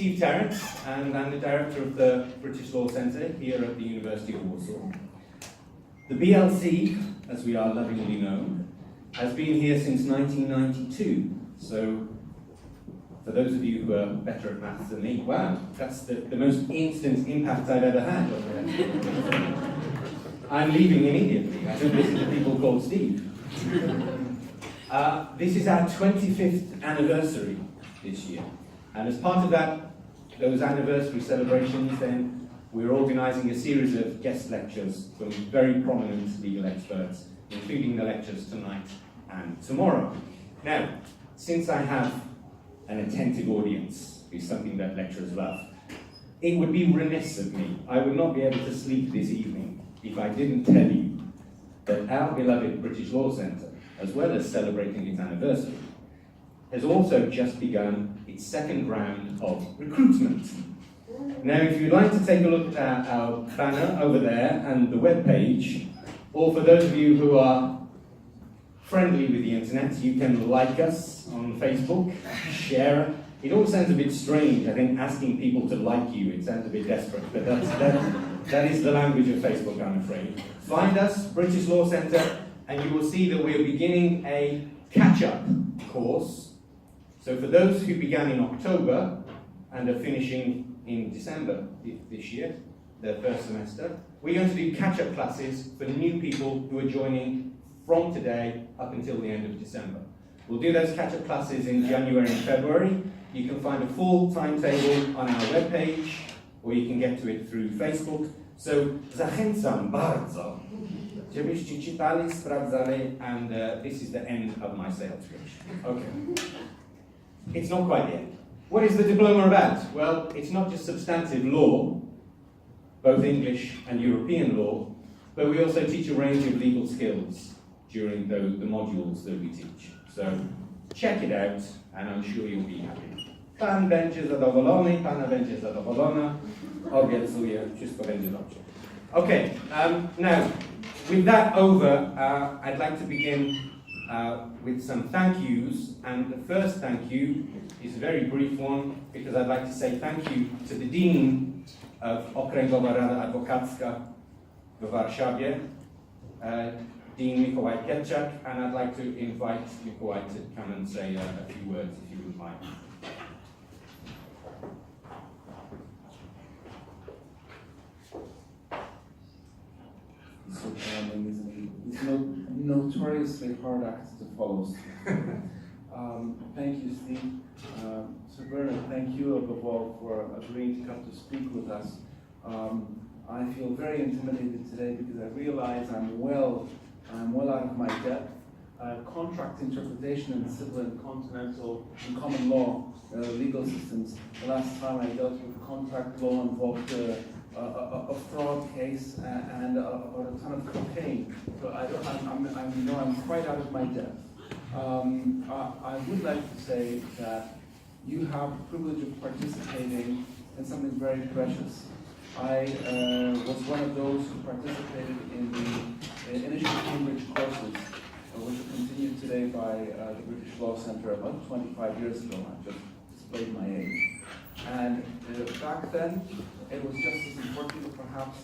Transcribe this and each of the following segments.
Steve Tarrant, and I'm the director of the British Law Centre here at the University of Warsaw. The BLC, as we are lovingly known, has been here since 1992. So, for those of you who are better at maths than me, wow, that's the most instant impact I've ever had on there. I'm leaving immediately. I don't listen to people called Steve. This is our 25th anniversary this year. And as part of those anniversary celebrations, then we're organising a series of guest lectures from very prominent legal experts, including the lectures tonight and tomorrow. Now, since I have an attentive audience, which is something that lecturers love, it would be remiss of me, I would not be able to sleep this evening if I didn't tell you that our beloved British Law Centre, as well as celebrating its anniversary, has also just begun its second round of recruitment. Now, if you'd like to take a look at our banner over there and the webpage, or for those of you who are friendly with the internet, you can like us on Facebook, share it. It all sounds a bit strange, I think, asking people to like you. It sounds a bit desperate, but that is the language of Facebook, I'm afraid. Find us, British Law Centre, and you will see that we're beginning a catch-up course. So for those who began in October and are finishing in December this year, their first semester, we're going to do catch-up classes for new people who are joining from today up until the end of December. We'll do those catch-up classes in January and February. You can find a full timetable on our webpage, or you can get to it through Facebook. So zachęcam bardzo, żebyście czytali, sprawdzali, and this is the end of my sales pitch. Okay. It's not quite the end. What is the diploma about? Well, it's not just substantive law, both English and European law, but we also teach a range of legal skills during the modules that we teach. So check it out, and I'm sure you'll be happy. Pan będzie zadowolony, pana będzie zadowolona. Obiecuję, wszystko będzie dobrze. Okay, now, with that over, I'd like to begin with some thank yous, and the first thank you is a very brief one, because I'd like to say thank you to the Dean of Okręgowa Rada Adwokacka w Warszawie, Dean Mikołaj Kielczak, and I'd like to invite Mikołaj to come and say a few words, if you wouldn't mind. So it's a notoriously hard act to follow. Thank you, Steve. So Bernard, thank you above all for agreeing to come to speak with us. I feel very intimidated today because I realize I'm well out of my depth. Contract interpretation in civil and continental and common law legal systems. The last time I dealt with contract law involved a fraud case and about a ton of cocaine. So I'm quite out of my depth. I would like to say that you have the privilege of participating in something very precious. I was one of those who participated in the initial Cambridge courses, which are continued today by the British Law Centre about 25 years ago. I've just displayed my age. And back then, it was just as important, or perhaps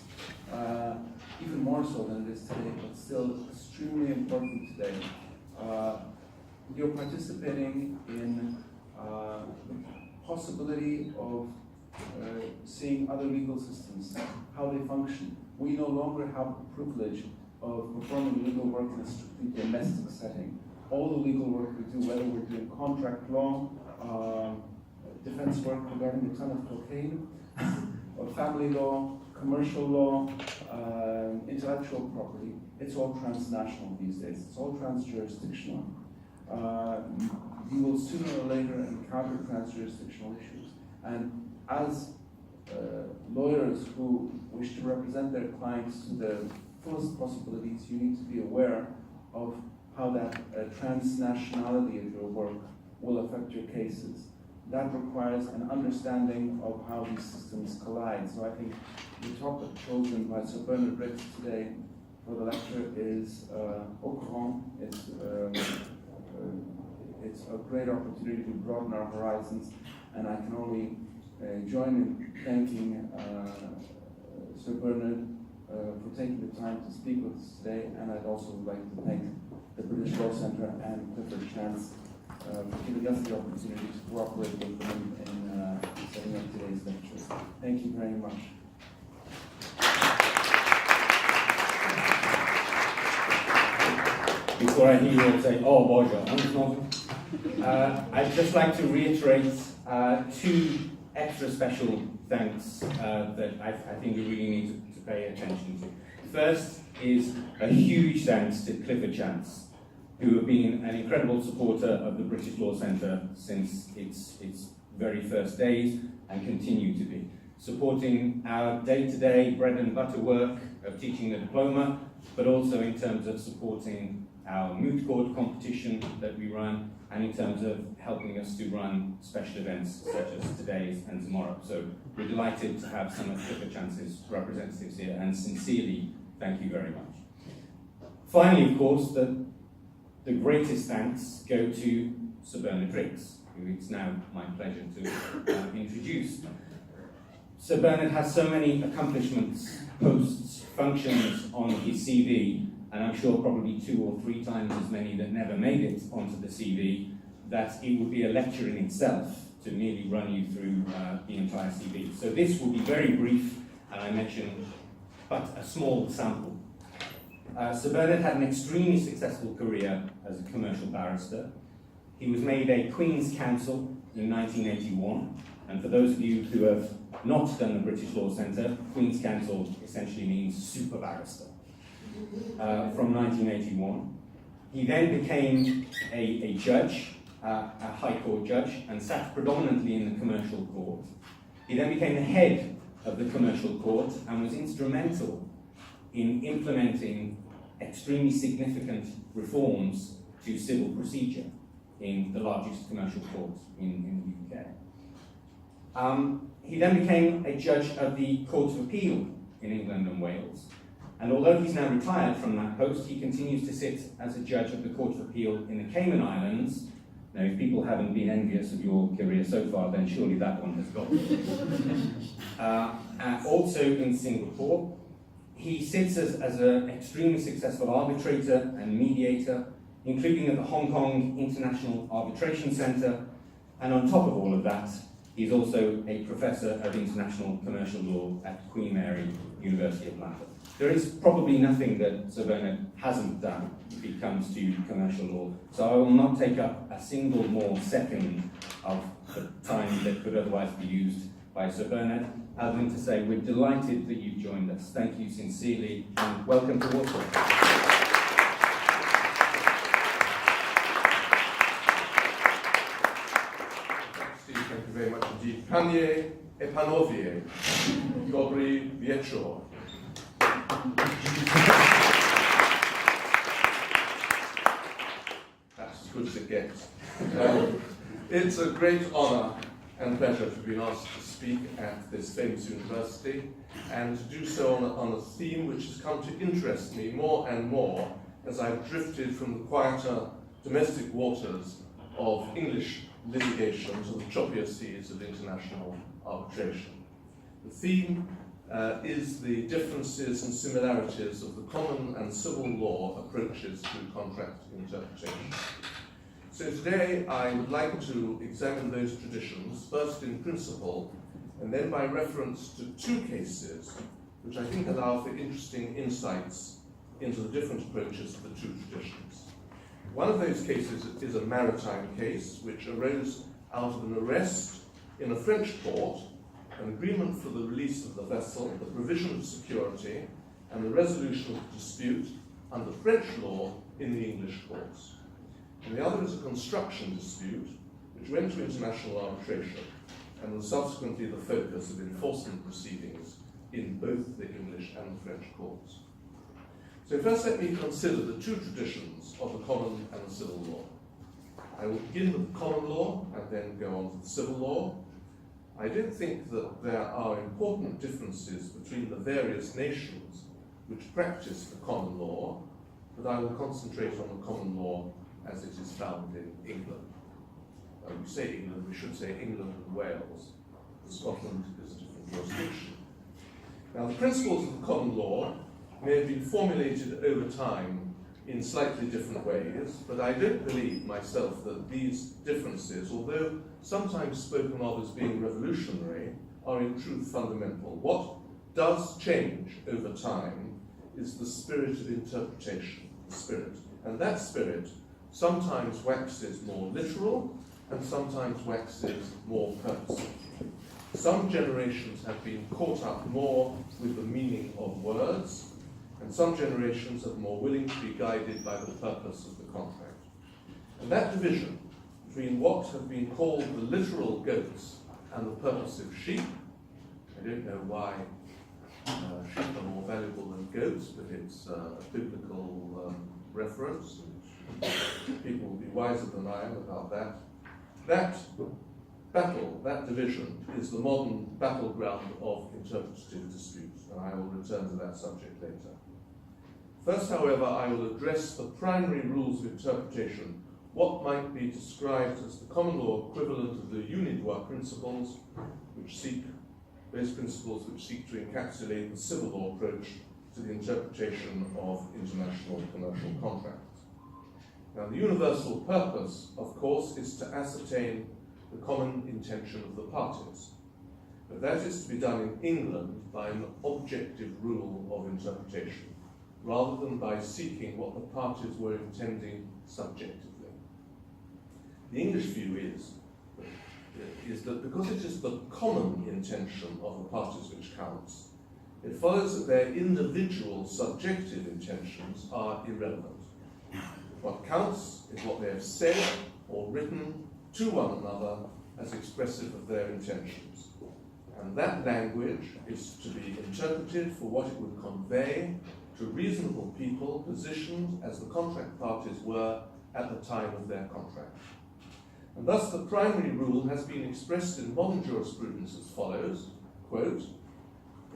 even more so than it is today, but still extremely important today. You're participating in the possibility of seeing other legal systems, how they function. We no longer have the privilege of performing legal work in a strictly domestic setting. All the legal work we do, whether we're doing contract law, defense work regarding a ton of cocaine, or family law, commercial law, intellectual property, it's all transnational these days. It's all transjurisdictional. You will sooner or later encounter transjurisdictional issues. And as lawyers who wish to represent their clients to the fullest possibilities, you need to be aware of how that transnationality of your work will affect your cases. That requires an understanding of how these systems collide. So I think the topic chosen by Sir Bernard Briggs today for the lecture is au courant. It's a great opportunity to broaden our horizons, and I can only join in thanking Sir Bernard for taking the time to speak with us today, and I'd also like to thank the British Law Centre and Clifford Chance for giving us the opportunity to cooperate with them in setting up today's lecture. Thank you very much. Before I hear you all say, oh, bonjour, I'd just like to reiterate two extra special thanks that I think we really need to pay attention to. First is a huge thanks to Clifford Chance, who have been an incredible supporter of the British Law Centre since its very first days and continue to be, supporting our day-to-day bread and butter work of teaching the diploma, but also in terms of supporting our moot court competition that we run, and in terms of helping us to run special events such as today's and tomorrow. So we're delighted to have some of Clifford Chance's representatives here, and sincerely, thank you very much. Finally, of course, the greatest thanks go to Sir Bernard Ricks, who it's now my pleasure to introduce. Sir Bernard has so many accomplishments, posts, functions on his CV, and I'm sure probably 2 or 3 times as many that never made it onto the CV, that it would be a lecture in itself to merely run you through the entire CV. So this will be very brief, and I mentioned but a small sample. Sir Bernard had an extremely successful career as a commercial barrister. He was made a Queen's Counsel in 1981, and for those of you who have not done the British Law Centre, Queen's Counsel essentially means super barrister. From 1981. He then became a judge, a High Court judge, and sat predominantly in the commercial court. He then became the head of the commercial court and was instrumental in implementing extremely significant reforms to civil procedure in the largest commercial court in the UK. He then became a judge of the Court of Appeal in England and Wales. And although he's now retired from that post, he continues to sit as a judge of the Court of Appeal in the Cayman Islands. Now, if people haven't been envious of your career so far, then surely that one has gone. And also in Singapore, he sits as an extremely successful arbitrator and mediator, including at the Hong Kong International Arbitration Centre. And on top of all of that, he's also a professor of international commercial law at Queen Mary, University of London. There is probably nothing that Sir Bernard hasn't done if it comes to commercial law, so I will not take up a single more second of the time that could otherwise be used by Sir Bernard, other than to say we're delighted that you've joined us. Thank you sincerely, and welcome to Warsaw. Thank you very much indeed. Panie e panowie, dobry wieczór. That's as good as it gets. It's a great honour and pleasure to be asked to speak at this famous university, and to do so on a theme which has come to interest me more and more as I've drifted from the quieter domestic waters of English litigation to the choppier seas of international arbitration. The theme is the differences and similarities of the common and civil law approaches to contract interpretation. So today I would like to examine those traditions, first in principle, and then by reference to 2 cases which I think allow for interesting insights into the different approaches to the 2 traditions. One of those cases is a maritime case which arose out of an arrest in a French port, an agreement for the release of the vessel, the provision of security, and the resolution of the dispute under French law in the English courts. And the other is a construction dispute which went to international arbitration and was subsequently the focus of enforcement proceedings in both the English and the French courts. So first let me consider the 2 traditions of the common and the civil law. I will begin with the common law and then go on to the civil law. I don't think that there are important differences between the various nations which practice the common law, but I will concentrate on the common law as it is found in England. We say England, we should say England and Wales, Scotland is a different jurisdiction. Now, the principles of the common law may have been formulated over time in slightly different ways, but I don't believe myself that these differences, although sometimes spoken of as being revolutionary, are in truth fundamental. What does change over time is the spirit of interpretation, the spirit. And that spirit sometimes waxes more literal and sometimes waxes more purposeful. Some generations have been caught up more with the meaning of words, and some generations are more willing to be guided by the purpose of the contract. And that division between what have been called the literal goats and the purposive sheep, I don't know why sheep are more valuable than goats, but it's a biblical reference, and people will be wiser than I am about that. That battle, that division, is the modern battleground of interpretative disputes, and I will return to that subject later. First, however, I will address the primary rules of interpretation, what might be described as the common law equivalent of the unidroit principles, those principles which seek to encapsulate the civil law approach to the interpretation of international commercial contracts. Now, the universal purpose, of course, is to ascertain the common intention of the parties. But that is to be done in England by an objective rule of interpretation, rather than by seeking what the parties were intending subjectively. The English view is that because it is the common intention of the parties which counts, it follows that their individual subjective intentions are irrelevant. What counts is what they have said or written to one another as expressive of their intentions. And that language is to be interpreted for what it would convey to reasonable people positioned as the contract parties were at the time of their contract. And thus the primary rule has been expressed in modern jurisprudence as follows, quote,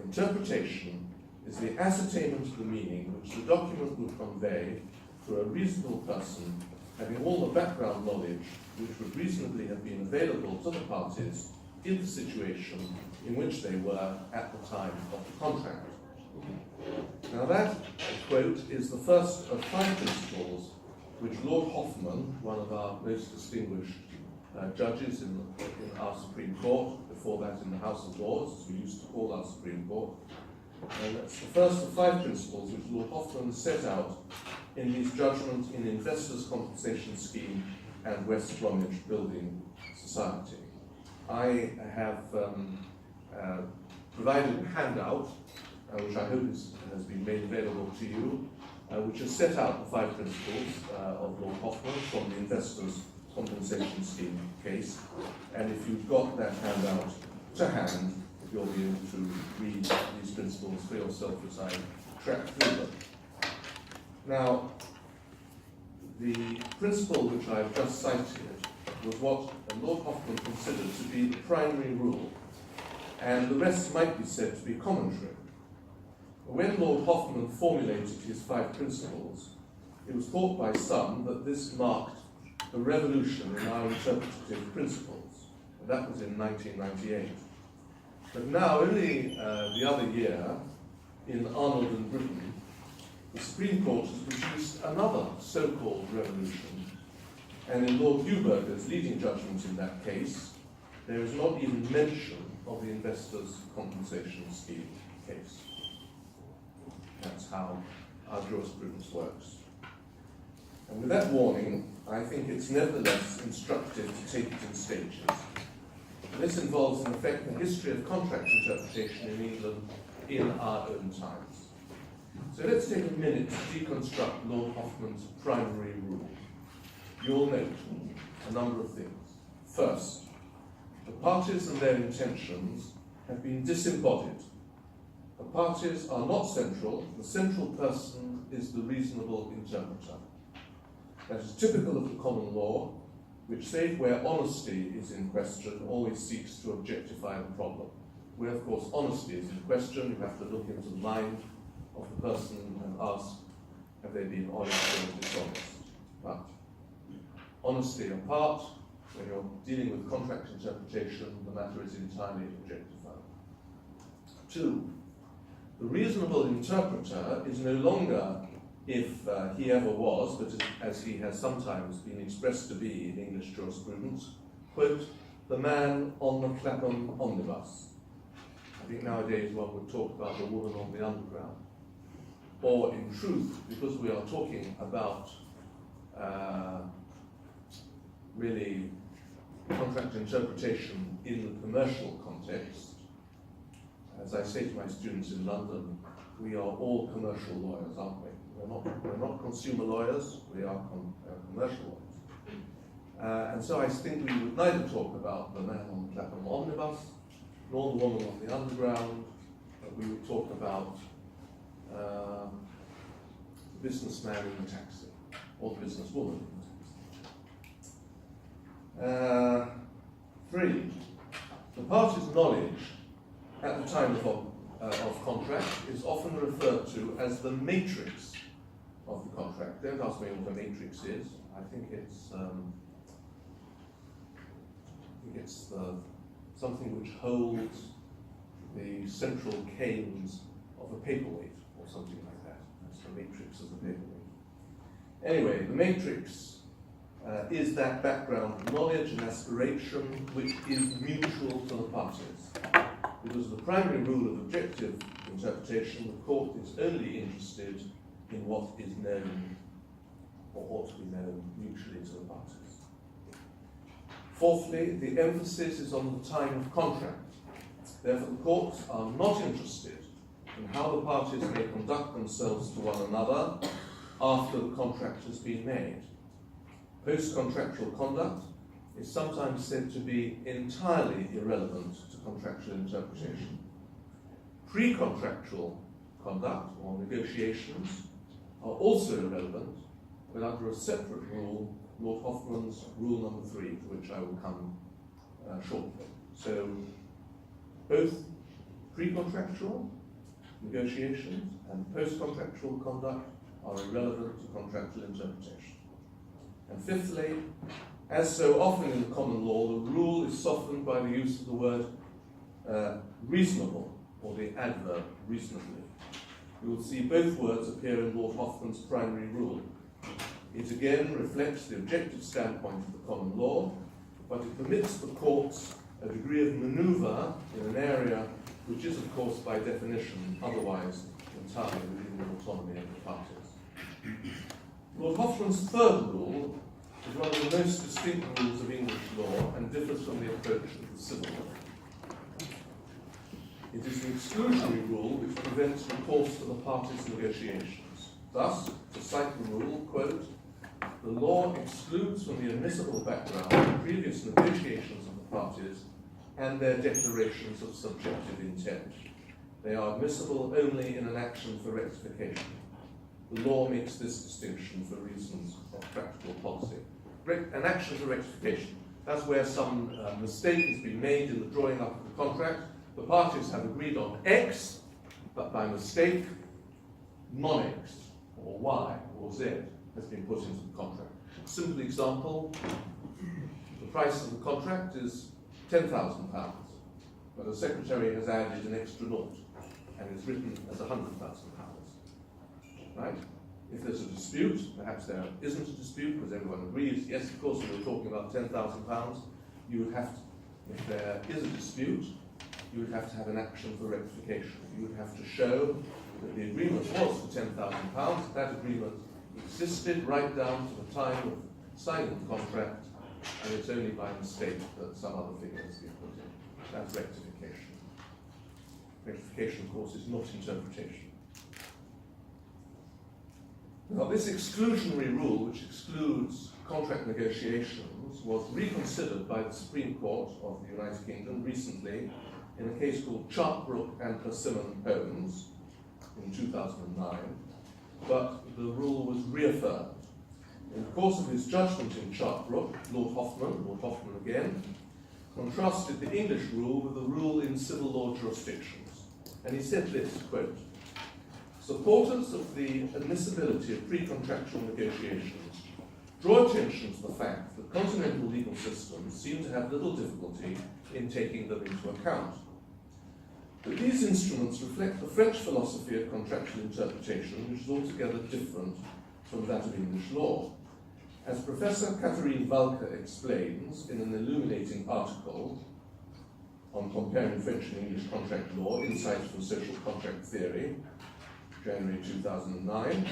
interpretation is the ascertainment of the meaning which the document would convey to a reasonable person having all the background knowledge which would reasonably have been available to the parties in the situation in which they were at the time of the contract. Now that, quote, is the first of 5 principles which Lord Hoffman, one of our most distinguished judges in our Supreme Court, before that in the House of Lords, as we used to call our Supreme Court, and that's the first of 5 principles which Lord Hoffman set out in his judgment in Investors' Compensation Scheme and West Bromwich Building Society. I have provided a handout, which I hope has been made available to you, which has set out the 5 principles of Lord Hoffman from the Investors' Compensation Scheme case. And if you've got that handout to hand, you'll be able to read these principles for yourself as I track through them. Now, the principle which I've just cited was what Lord Hoffman considered to be the primary rule, and the rest might be said to be commentary. When Lord Hoffman formulated his 5 principles, it was thought by some that this marked a revolution in our interpretative principles, and that was in 1998. But now, only the other year, in Arnold and Britain, the Supreme Court has produced another so-called revolution, and in Lord Huberger's leading judgment in that case, there is not even mention of the Investors' Compensation Scheme case. That's how our jurisprudence works. And with that warning, I think it's nevertheless instructive to take it in stages. And this involves, in effect, the history of contract interpretation in England in our own times. So let's take a minute to deconstruct Lord Hoffman's primary rule. You'll note a number of things. First, the parties and their intentions have been disembodied. The parties are not central. The central person is the reasonable interpreter. That is typical of the common law, which, save where honesty is in question, always seeks to objectify the problem. Where, of course, honesty is in question, you have to look into the mind of the person and ask, have they been honest or dishonest? But honesty apart, when you're dealing with contract interpretation, the matter is entirely objectified. 2. The reasonable interpreter is no longer, if he ever was, but as he has sometimes been expressed to be in English jurisprudence, quote, the man on the Clapham omnibus. I think nowadays one would talk about the woman on the underground. Or in truth, because we are talking about really contract interpretation in the commercial context, as I say to my students in London, we are all commercial lawyers, aren't we? We're not consumer lawyers, we are commercial lawyers. And so I think we would neither talk about the man on the Clapham omnibus, nor the woman on the underground, but we would talk about the businessman in the taxi, or the businesswoman in the taxi. 3. The party's knowledge at the time of contract is often referred to as the matrix of the contract. Don't ask me what a matrix is. I think it's something which holds the central canes of a paperweight, or something like that. That's the matrix of the paperweight. Anyway, the matrix is that background knowledge and aspiration which is mutual to the parties. Because the primary rule of objective interpretation, the court is only interested in what is known or ought to be known mutually to the parties. Fourthly, the emphasis is on the time of contract. Therefore, the courts are not interested in how the parties may conduct themselves to one another after the contract has been made. Post-contractual conduct is sometimes said to be entirely irrelevant to contractual interpretation. Pre-contractual conduct or negotiations are also irrelevant, but under a separate rule, Lord Hoffman's rule number 3, to which I will come shortly. So both pre-contractual negotiations and post-contractual conduct are irrelevant to contractual interpretation. And fifthly, as so often in the common law, the rule is softened by the use of the word reasonable, or the adverb reasonably. You will see both words appear in Lord Hoffman's primary rule. It again reflects the objective standpoint of the common law, but it permits the courts a degree of manoeuvre in an area which is, of course, by definition, otherwise entirely within the autonomy of the parties. Lord Hoffman's third rule is one of the most distinct rules of English law and differs from the approach of the civil law. It is the exclusionary rule which prevents recourse to the parties' negotiations. Thus, to cite the rule, quote, the law excludes from the admissible background the previous negotiations of the parties and their declarations of subjective intent. They are admissible only in an action for rectification. The law makes this distinction for reasons of practical policy. An action for rectification. That's where some mistake has been made in the drawing up of the contract. The parties have agreed on X, but by mistake, non-X, or Y, or Z has been put into the contract. Simple example, the price of the contract is £10,000, but the secretary has added an extra naught, and it's written as £100,000. Right? If there's a dispute, perhaps there isn't a dispute because everyone agrees, yes, of course, we were talking about £10,000, you would have to, if there is a dispute, you would have to have an action for rectification. You would have to show that the agreement was for £10,000, that agreement existed right down to the time of signing the contract, and it's only by mistake that some other figure has been put in. That's rectification. Rectification, of course, is not interpretation. Now, this exclusionary rule, which excludes contract negotiations, was reconsidered by the Supreme Court of the United Kingdom recently in a case called Chartbrook and Persimmon Homes in 2009, but the rule was reaffirmed. In the course of his judgment in Chartbrook, Lord Hoffman again, contrasted the English rule with the rule in civil law jurisdictions. And he said this, quote, supporters of the admissibility of pre-contractual negotiations draw attention to the fact that continental legal systems seem to have little difficulty in taking them into account. But these instruments reflect the French philosophy of contractual interpretation, which is altogether different from that of English law. As Professor Catherine Walker explains in an illuminating article on comparing French and English contract law, Insights from Social Contract Theory, January 2009,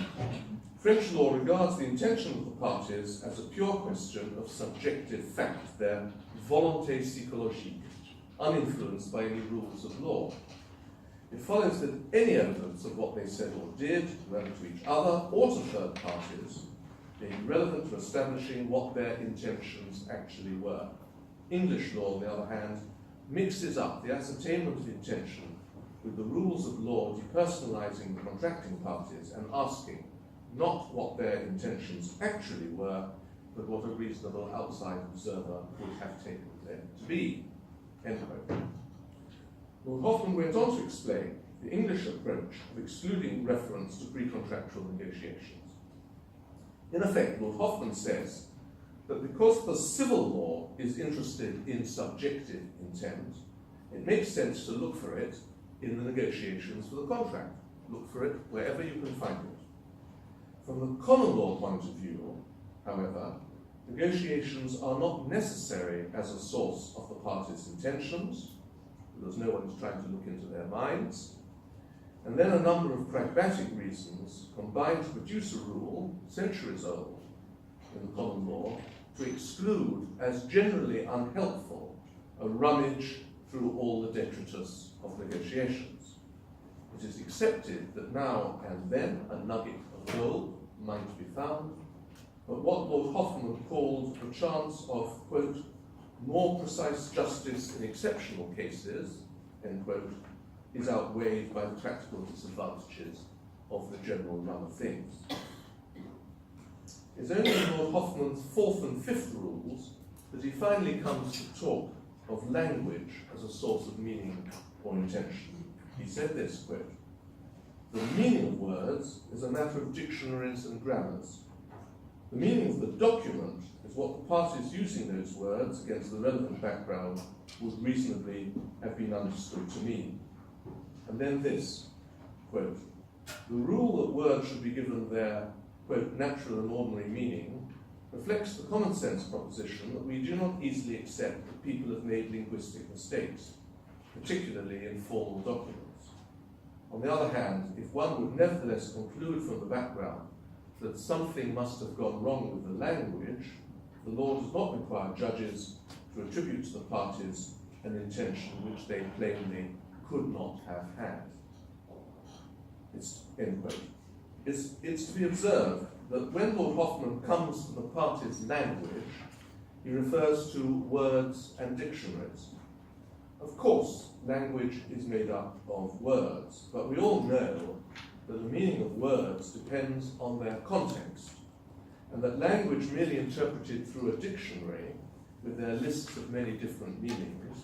French law regards the intention of the parties as a pure question of subjective fact, their volonté psychologique, uninfluenced by any rules of law. It follows that any evidence of what they said or did, whether to each other or to third parties, may be relevant to establishing what their intentions actually were. English law, on the other hand, mixes up the ascertainment of intention with the rules of law depersonalizing the contracting parties and asking not what their intentions actually were, but what a reasonable outside observer would have taken them to be. End quote. Lord Hoffman went on to explain the English approach of excluding reference to pre-contractual negotiations. In effect, Lord Hoffman says that because the civil law is interested in subjective intent, it makes sense to look for it in the negotiations for the contract. Look for it wherever you can find it. From the common law point of view, however, negotiations are not necessary as a source of the parties' intentions, because no one is trying to look into their minds, and then a number of pragmatic reasons combine to produce a rule, centuries old, in the common law, to exclude as generally unhelpful a rummage through all the detritus of negotiations. It is accepted that now and then a nugget of gold might be found, but what Lord Hoffman called the chance of, quote, more precise justice in exceptional cases, end quote, is outweighed by the practical disadvantages of the general run of things. It's only in Lord Hoffman's fourth and fifth rules that he finally comes to talk of language as a source of meaning or intention. He said this, quote, "The meaning of words is a matter of dictionaries and grammars. The meaning of the document is what the parties using those words against the relevant background would reasonably have been understood to mean." And then this, quote, "The rule that words should be given their, quote, natural and ordinary meaning reflects the common sense proposition that we do not easily accept that people have made linguistic mistakes, particularly in formal documents. On the other hand, if one would nevertheless conclude from the background that something must have gone wrong with the language, the law does not require judges to attribute to the parties an intention which they plainly could not have had." End quote. It's to be observed that when Lord Hoffman comes to the parties' language, he refers to words and dictionaries. Of course, language is made up of words, but we all know that the meaning of words depends on their context, and that language merely interpreted through a dictionary with their lists of many different meanings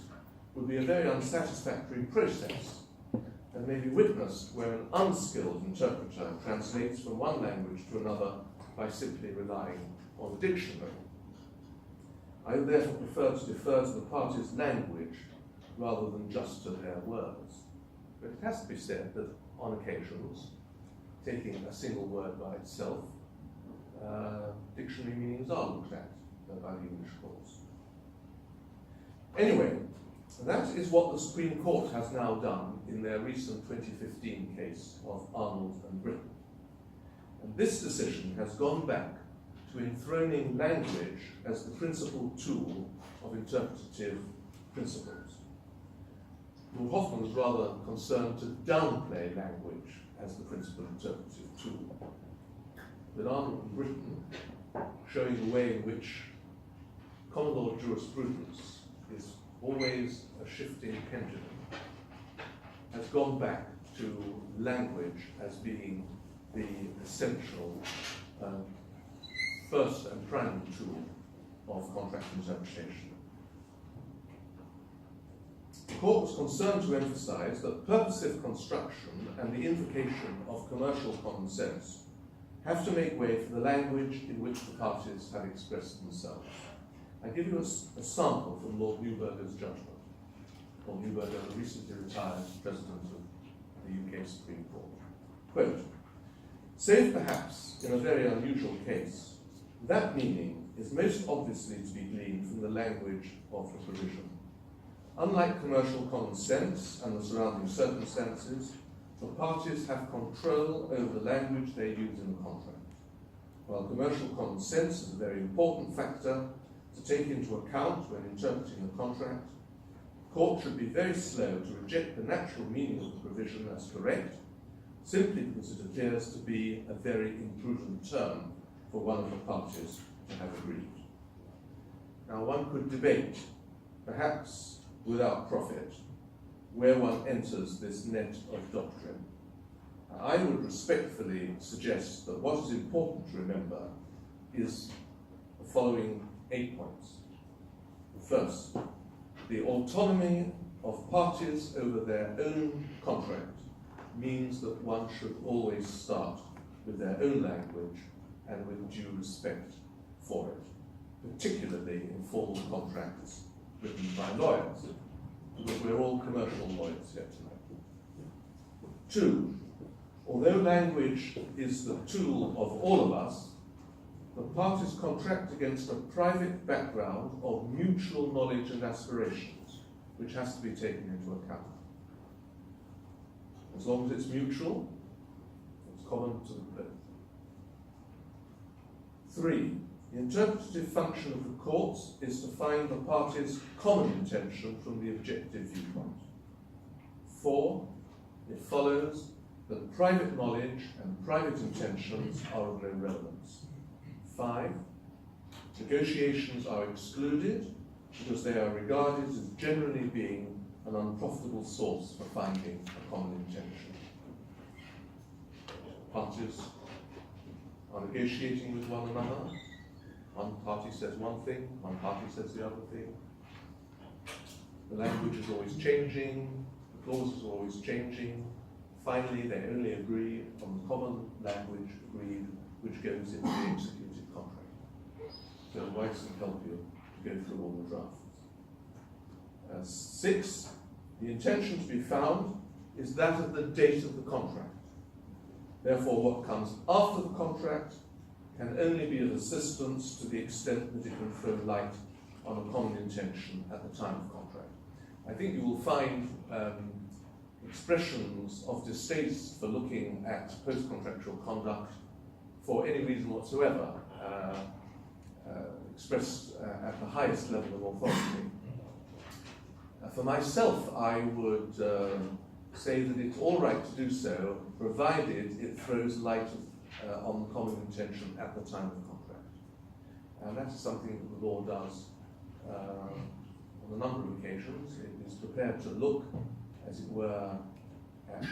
would be a very unsatisfactory process, and may be witnessed where an unskilled interpreter translates from one language to another by simply relying on the dictionary. I therefore prefer to defer to the parties' language rather than just to their words. But it has to be said that on occasions, taking a single word by itself, dictionary meanings are looked at by the English courts. Anyway, that is what the Supreme Court has now done in their recent 2015 case of Arnold and Britain. And this decision has gone back to enthroning language as the principal tool of interpretative principles. Lord Hoffman was rather concerned to downplay language as the principal interpretive tool. But Arnold and Britain, showing the way in which common law jurisprudence is always a shifting pendulum, has gone back to language as being the essential first and primary tool of contract interpretation. The court was concerned to emphasize that purposive construction and the invocation of commercial common sense have to make way for the language in which the parties have expressed themselves. I give you a sample from Lord Newburger's judgment. Lord Newburger, the recently retired President of the UK Supreme Court. Quote, save perhaps in a very unusual case, that meaning is most obviously to be gleaned from the language of the provision. Unlike commercial common sense and the surrounding circumstances, the parties have control over the language they use in the contract. While commercial common sense is a very important factor to take into account when interpreting the contract, the court should be very slow to reject the natural meaning of the provision as correct, simply because it appears to be a very imprudent term for one of the parties to have agreed. Now, one could debate, perhaps without profit, where one enters this net of doctrine. I would respectfully suggest that what is important to remember is the following 8 points. First, the autonomy of parties over their own contract means that one should always start with their own language and with due respect for it, particularly in formal contracts written by lawyers, because we're all commercial lawyers here tonight. 2, although language is the tool of all of us, the parties contract against a private background of mutual knowledge and aspirations, which has to be taken into account. As long as it's mutual, it's common to them both. 3, the interpretative function of the courts is to find the parties' common intention from the objective viewpoint. 4, it follows that private knowledge and private intentions are of no relevance. 5, negotiations are excluded because they are regarded as generally being an unprofitable source for finding a common intention. Parties are negotiating with one another. One party says one thing, one party says the other thing. The language is always changing, the clauses are always changing. Finally, they only agree on the common language agreed, which goes into the executed contract. So wives can help you to go through all the drafts. 6, the intention to be found is that of the date of the contract. Therefore, what comes after the contract can only be of assistance to the extent that it can throw light on a common intention at the time of contract. I think you will find expressions of distaste for looking at post-contractual conduct for any reason whatsoever, expressed at the highest level of authority. For myself, I would say that it's all right to do so, provided it throws light on the common intention at the time of the contract. And that is something that the law does on a number of occasions. It is prepared to look, as it were, at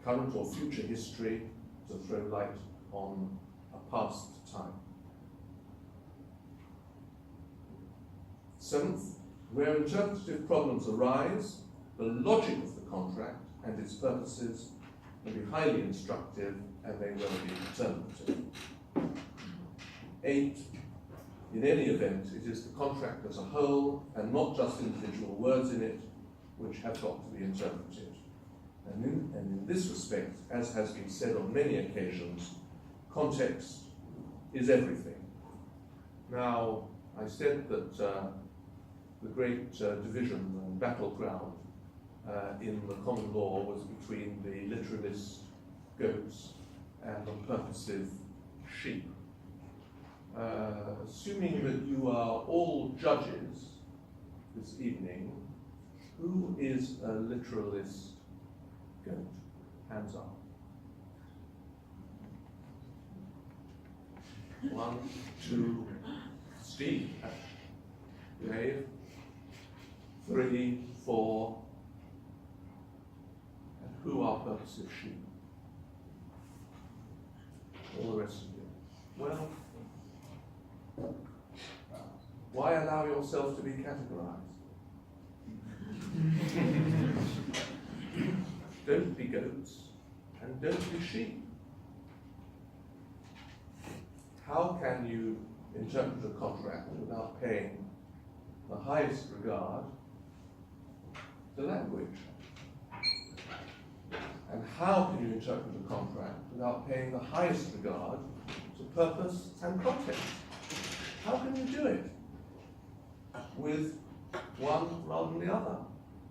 current or future history to throw light on a past time. 7th, where interpretive problems arise, the logic of the contract and its purposes can be highly instructive and may well be determinative. 8, in any event, it is the contract as a whole and not just individual words in it which have got to be interpreted. And in this respect, as has been said on many occasions, context is everything. Now, I said that the great division and battleground in the common law was between the literalist goats and the purposive sheep. Assuming that you are all judges this evening, who is a literalist goat? Hands up. 1, 2, Steve. Dave. 3, 4. And who are purposive sheep? All the rest of you. Well, why allow yourself to be categorized? Don't be goats and don't be sheep. How can you interpret a contract without paying the highest regard to language? And how can you interpret a contract without paying the highest regard to purpose and context? How can you do it with one rather than the other?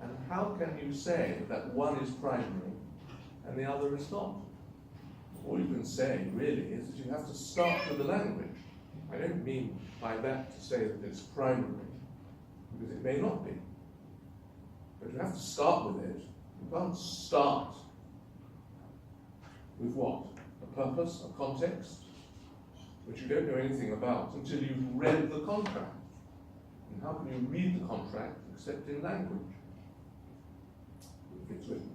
And how can you say that one is primary and the other is not? All you can say, really, is that you have to start with the language. I don't mean by that to say that it's primary, because it may not be. But you have to start with it. You can't start with what? A purpose, a context, which you don't know anything about until you've read the contract. And how can you read the contract except in language? If it's written.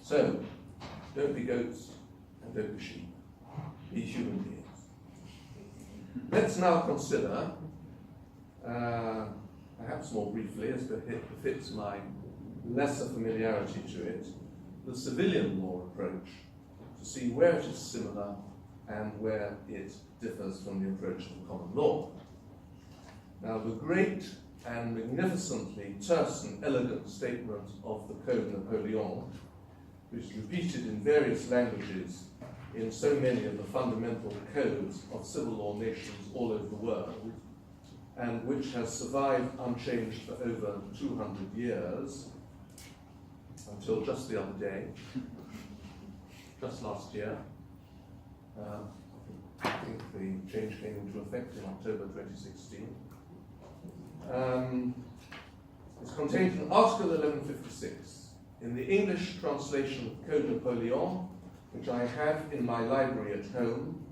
So, don't be goats and don't be sheep. Be human beings. Let's now consider, perhaps more briefly, as befits my lesser familiarity to it, the civilian law approach, to see where it is similar and where it differs from the approach of the common law. Now, the great and magnificently terse and elegant statement of the Code Napoleon, which is repeated in various languages in so many of the fundamental codes of civil law nations all over the world, and which has survived unchanged for over 200 years, until just the other day, just last year. I think the change came into effect in October 2016. It's contained in Article 1156. In the English translation of Code Napoleon, which I have in my library at home,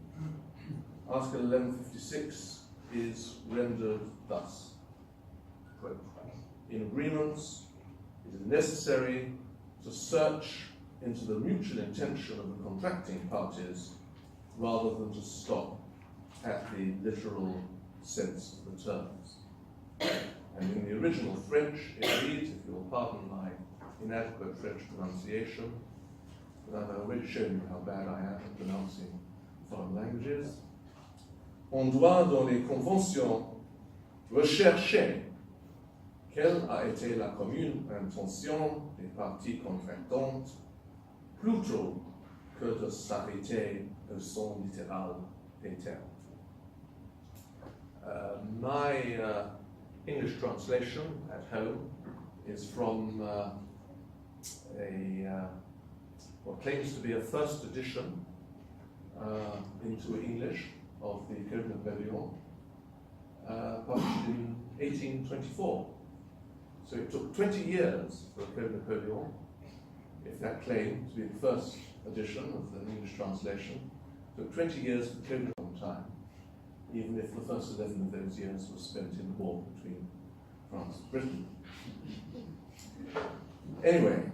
Article 1156 is rendered thus, quote, "In agreements, it is necessary to search into the mutual intention of the contracting parties rather than to stop at the literal sense of the terms." And in the original French, it reads, if you'll pardon my inadequate French pronunciation, but I've already shown you how bad I am at pronouncing foreign languages. On doit, dans les conventions, rechercher quelle a été la commune intention des parties contractantes plutôt que de s'arrêter au sens littéral des termes. My English translation at home is from what claims to be a first edition into English of the Code Napoleon, published in 1824. So it took 20 years for the Code Napoleon, if that claim to be the first edition of the English translation. It took 20 years for the Code Napoleon time, even if the first 11 of those years was spent in the war between France and Britain. Anyway,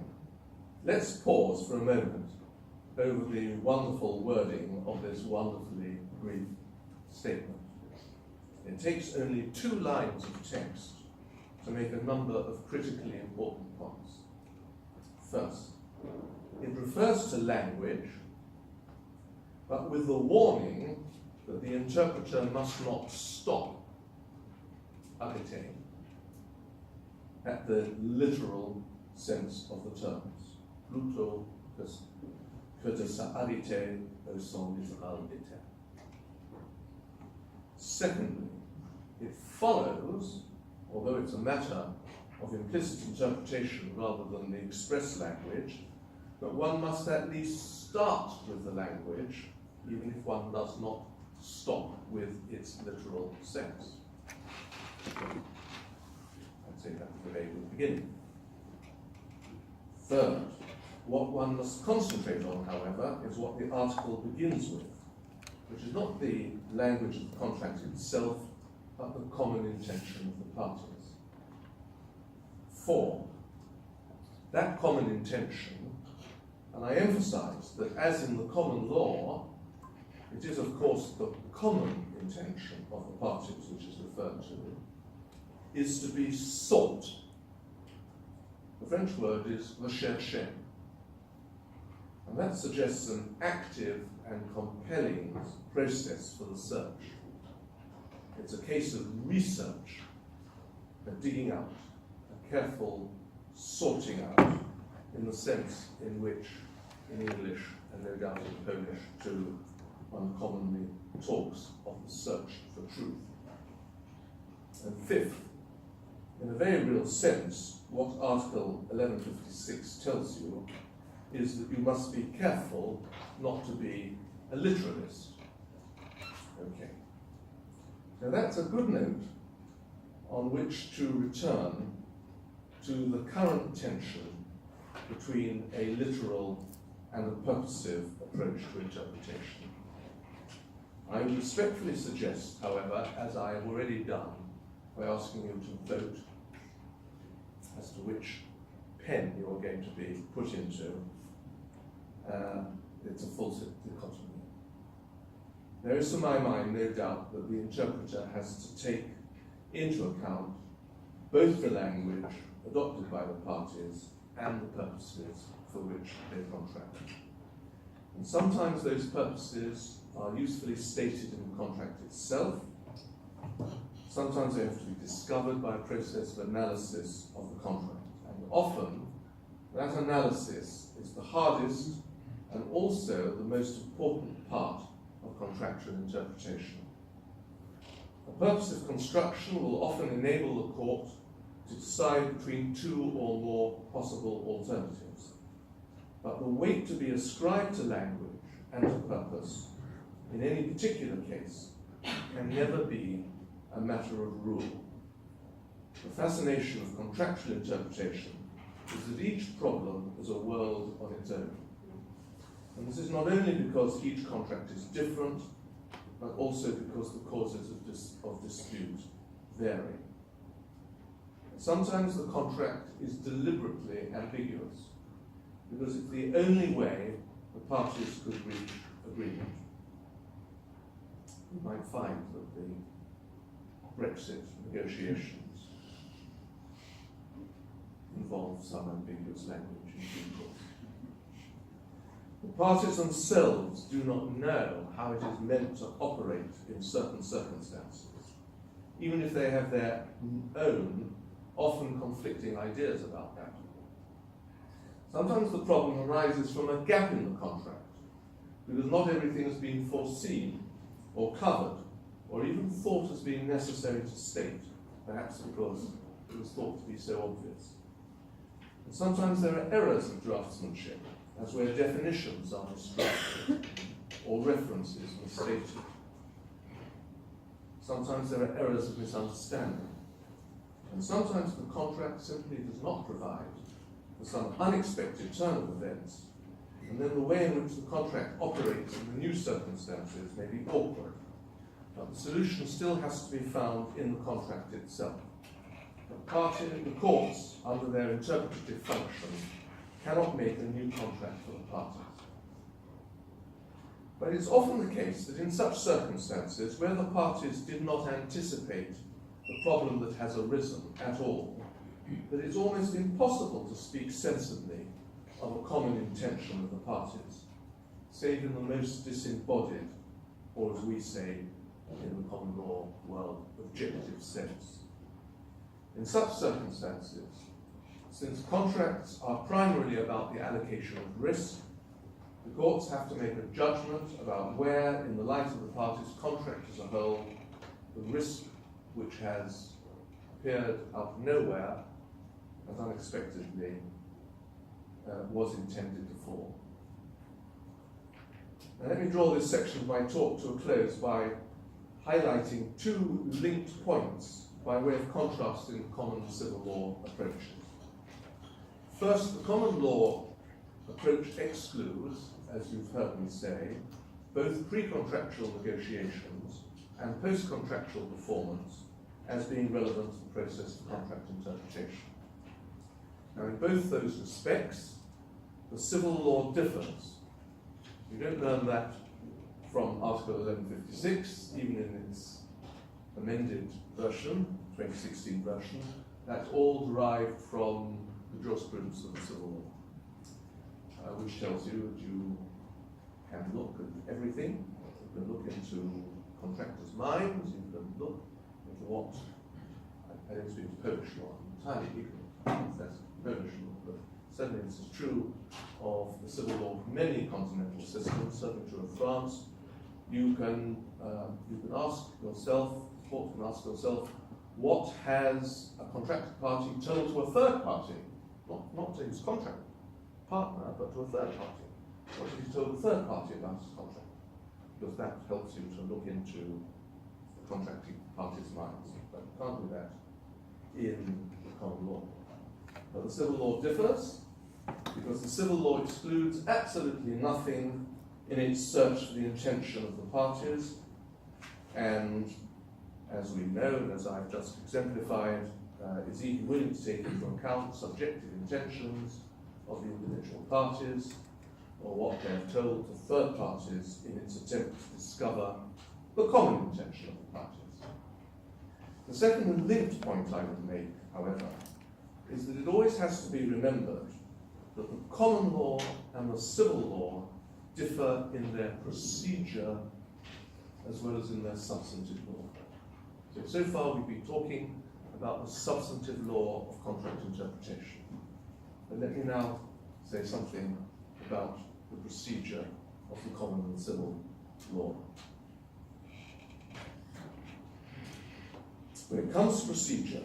let's pause for a moment over the wonderful wording of this wonderfully brief statement. It takes only 2 lines of text to make a number of critically important points. First, it refers to language, but with the warning that the interpreter must not stop arrêter at the literal sense of the terms, plutôt que de s'arrêter au sens littéral des termes. Secondly, it follows, although it's a matter of implicit interpretation rather than the express language, that one must at least start with the language, even if one does not stop with its literal sense. I'd say that's the very good beginning. Third, what one must concentrate on, however, is what the article begins with, which is not the language of the contract itself, but the common intention of the parties. 4, that common intention, and I emphasize that as in the common law, it is of course the common intention of the parties which is referred to, is to be sought. The French word is rechercher, and that suggests an active and compelling process for the search. It's a case of research, a digging out, a careful sorting out, in the sense in which, in English, and no doubt in Polish too, one commonly talks of the search for truth. And fifth, in a very real sense, what Article 1156 tells you is that you must be careful not to be a literalist. Okay. Now that's a good note on which to return to the current tension between a literal and a purposive approach to interpretation. I would respectfully suggest, however, as I have already done, by asking you to vote as to which pen you're going to be put into, it's a false dichotomy. There is, to my mind, no doubt that the interpreter has to take into account both the language adopted by the parties and the purposes for which they contract. And sometimes those purposes are usefully stated in the contract itself. Sometimes they have to be discovered by a process of analysis of the contract. And often, that analysis is the hardest and also the most important part of contractual interpretation. A purposive construction will often enable the court to decide between two or more possible alternatives. But the weight to be ascribed to language and to purpose in any particular case can never be a matter of rule. The fascination of contractual interpretation is that each problem is a world on its own. And this is not only because each contract is different, but also because the causes of dispute vary. Sometimes the contract is deliberately ambiguous, because it's the only way the parties could reach agreement. You might find that the Brexit negotiations involve some ambiguous language in due course. The parties themselves do not know how it is meant to operate in certain circumstances, even if they have their own, often conflicting ideas about that. Sometimes the problem arises from a gap in the contract, because not everything has been foreseen or covered, or even thought as being necessary to state, perhaps because it was thought to be so obvious. And sometimes there are errors of draftsmanship, as where definitions are misdrafted or references misstated. Sometimes there are errors of misunderstanding. And sometimes the contract simply does not provide for some unexpected turn of events, and then the way in which the contract operates in the new circumstances may be awkward. But the solution still has to be found in the contract itself. The courts, under their interpretive function, cannot make a new contract for the parties. But it's often the case that in such circumstances, where the parties did not anticipate the problem that has arisen at all, that it's almost impossible to speak sensibly of a common intention of the parties, save in the most disembodied, or as we say in the common law world, objective sense. In such circumstances, since contracts are primarily about the allocation of risk, the courts have to make a judgment about where, in the light of the parties' contract as a whole, the risk which has appeared out of nowhere as unexpectedly was intended to fall. Now let me draw this section of my talk to a close by highlighting two linked points by way of contrasting common civil law approaches. First, the common law approach excludes, as you've heard me say, both pre-contractual negotiations and post-contractual performance as being relevant to the process of contract interpretation. Now, in both those respects, the civil law differs. You don't learn that from Article 1156, even in its amended version, 2016 version. That's all derived from the jurisprudence of the civil law, which tells you that you can look at everything. You can look into contractors' minds. You can look into what, I don't speak Polish law, I'm entirely ignorant, that's Polish law, but certainly this is true of the civil law of many continental systems, certainly true of France. You can ask yourself, the court can ask yourself, what has a contracted party told to a third party, not to his contract partner, but to a third party? What have he told the third party about his contract? Because that helps you to look into the contracting party's minds. But you can't do that in the common law. But the civil law differs, because the civil law excludes absolutely nothing in its search for the intention of the parties, and as we know, and as I've just exemplified, is even willing to take into account subjective intentions of the individual parties, or what they have told to third parties in its attempt to discover the common intention of the parties. The second and linked point I would make, however, is that it always has to be remembered that the common law and the civil law differ in their procedure as well as in their substantive law. So far we've been talking about the substantive law of contract interpretation. And let me now say something about the procedure of the common and civil law. When it comes to procedure,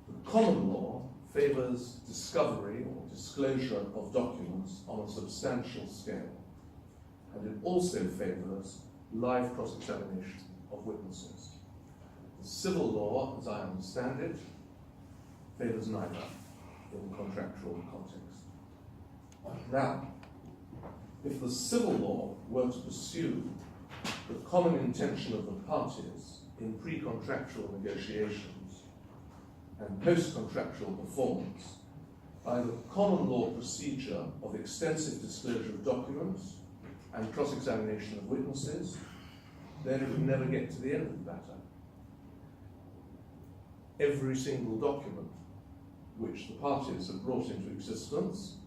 the common law favours discovery or disclosure of documents on a substantial scale, and it also favours live cross-examination of witnesses. The civil law, as I understand it, favours neither in the contractual context. Now, if the civil law were to pursue the common intention of the parties in pre-contractual negotiations and post-contractual performance by the common law procedure of extensive disclosure of documents and cross-examination of witnesses, then it would never get to the end of the matter. Every single document which the parties have brought into existence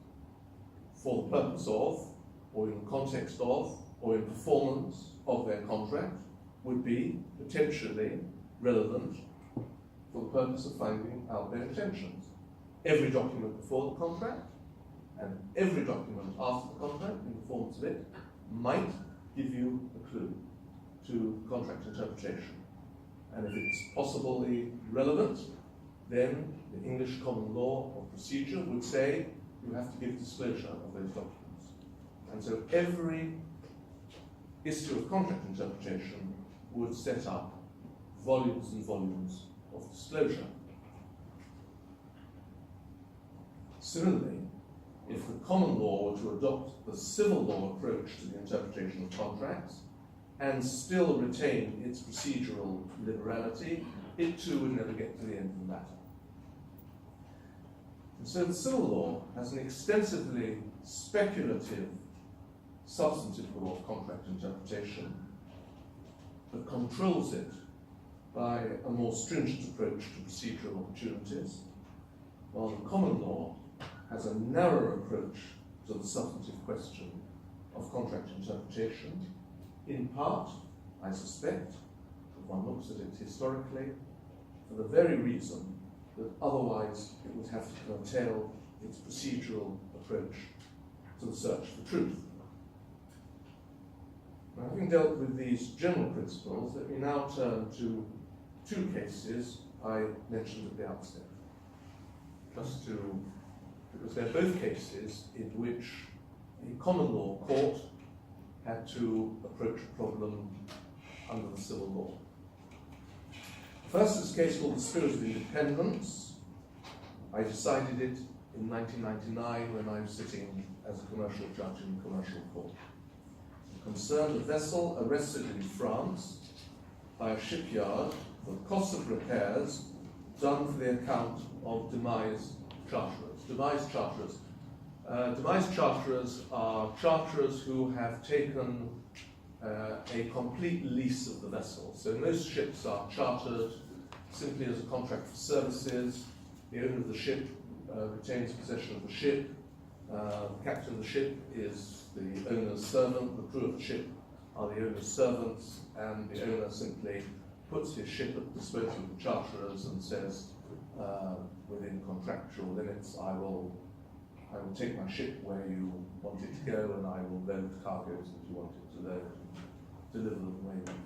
for the purpose of, or in the context of, or in performance of their contract would be potentially relevant for the purpose of finding out their intentions. Every document before the contract and every document after the contract in the performance of it might give you a clue to contract interpretation. And if it's possibly relevant, then the English common law of procedure would say you have to give disclosure of those documents. And so every issue of contract interpretation would set up volumes and volumes of disclosure. Similarly, if the common law were to adopt the civil law approach to the interpretation of contracts and still retain its procedural liberality, it too would never get to the end of the matter. And so the civil law has an extensively speculative substantive law of contract interpretation that controls it by a more stringent approach to procedural opportunities, while the common law has a narrower approach to the substantive question of contract interpretation, in part, I suspect, if one looks at it historically, for the very reason that otherwise it would have to curtail its procedural approach to the search for truth. Now, having dealt with these general principles, let me now turn to two cases I mentioned at the outset, because they're both cases in which a common law court had to approach a problem under the civil law. First is a case called the Spirit of Independence. I decided it in 1999 when I was sitting as a commercial judge in the commercial court. It concerned a vessel arrested in France by a shipyard for the cost of repairs done for the account of demised charterers. Demised charterers are charterers who have taken a complete lease of the vessel. So most ships are chartered simply as a contract for services. The owner of the ship retains possession of the ship. The captain of the ship is the owner's servant. The crew of the ship are the owner's servants, and the owner simply puts his ship at the disposal of the charterers and says, within contractual limits, I will take my ship where you want it to go, and I will load cargoes that you want it to load, and deliver them where you want them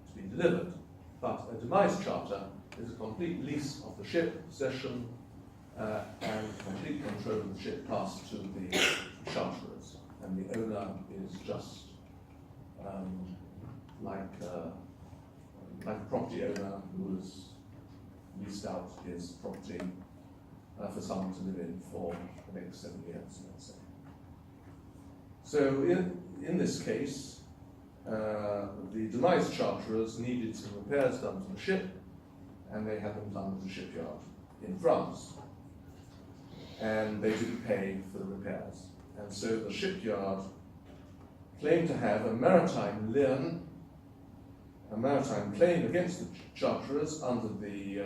to be delivered. But a demise charter is a complete lease of the ship, possession, and complete control of the ship passed to the charterers, and the owner is just like a property owner who has leased out his property for someone to live in for the next 7 years, let's say. So in this case, the demise charterers needed some repairs done to the ship, and they had them done at the shipyard in France. And they didn't pay for the repairs. And so the shipyard claimed to have a maritime lien, a maritime claim against the charterers under the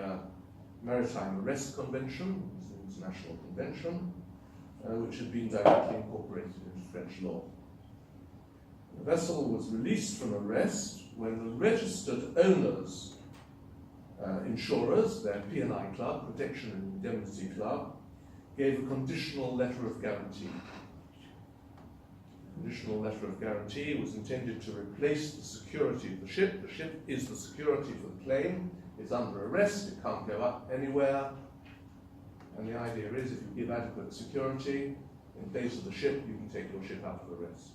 Maritime Arrest Convention, which is an international convention, which had been directly incorporated into French law. The vessel was released from arrest when the registered owners, insurers, their P&I club, Protection and Indemnity Club, gave a conditional letter of guarantee. The conditional letter of guarantee was intended to replace the security of the ship. The ship is the security for the claim. It's under arrest, it can't go up anywhere. And the idea is if you give adequate security in place of the ship, you can take your ship out of arrest.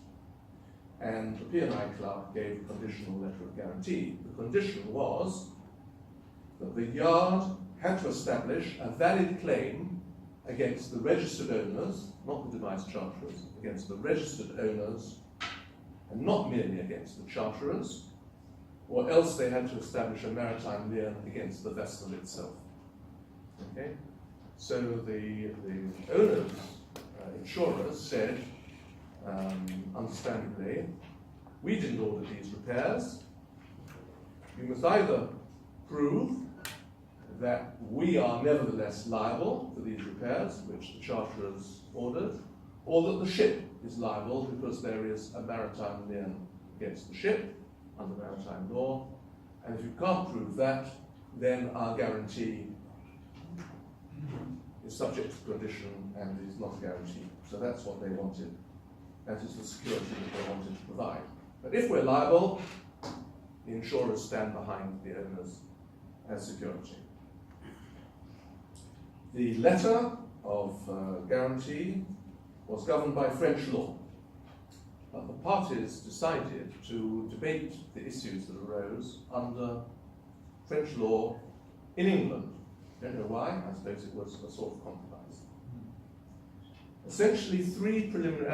And the P&I Club gave a conditional letter of guarantee. The condition was that the yard had to establish a valid claim against the registered owners, not the demise charterers, against the registered owners, and not merely against the charterers, or else they had to establish a maritime lien against the vessel itself. Okay? So the owners, insurers, said, understandably, we didn't order these repairs. You must either prove that we are nevertheless liable for these repairs, which the charterers ordered, or that the ship is liable because there is a maritime lien against the ship under maritime law. And if you can't prove that, then our guarantee is subject to condition and is not a guarantee. So that's what they wanted. That is the security that they wanted to provide. But if we're liable, the insurers stand behind the owners as security. The letter of guarantee was governed by French law, but the parties decided to debate the issues that arose under French law in England. I don't know why, I suppose it was a sort of compromise. Essentially, three preliminary,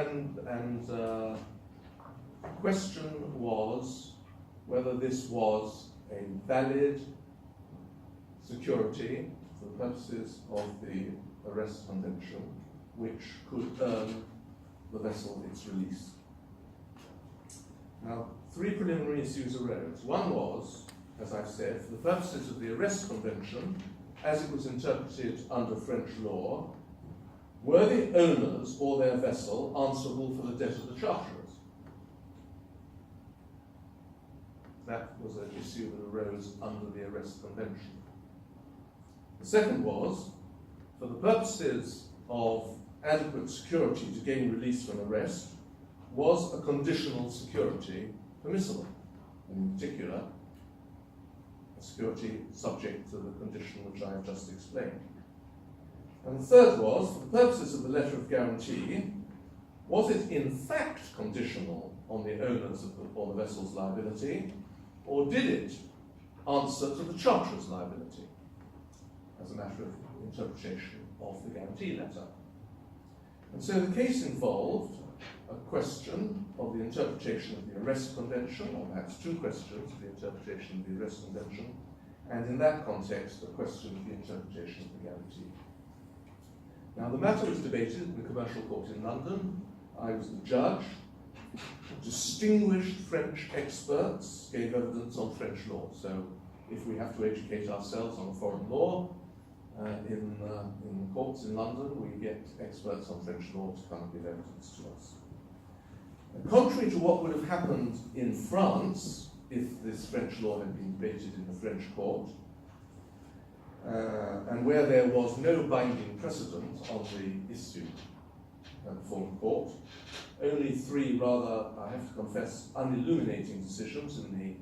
and the question was whether this was a valid security for the purposes of the arrest convention, which could earn the vessel its release. Now, three preliminary issues arose. One was, as I've said, for the purposes of the arrest convention, as it was interpreted under French law, were the owners or their vessel answerable for the debt of the charterers? That was an issue that arose under the arrest convention. The second was, for the purposes of adequate security to gain release from arrest, was a conditional security permissible? In particular, a security subject to the condition which I have just explained. And the third was, for the purposes of the letter of guarantee, was it in fact conditional on the owners of or the vessel's liability, or did it answer to the charterer's liability as a matter of interpretation of the guarantee letter? And so the case involved a question of the interpretation of the arrest convention, or perhaps two questions of the interpretation of the arrest convention, and in that context, a question of the interpretation of the guarantee. Now, the matter was debated in the Commercial Court in London. I was the judge. Distinguished French experts gave evidence on French law. So, if we have to educate ourselves on foreign law in courts in London, we get experts on French law to come and give evidence to us. Contrary to what would have happened in France if this French law had been debated in the French court, and where there was no binding precedent on the issue before the court, only three rather, I have to confess, unilluminating decisions in the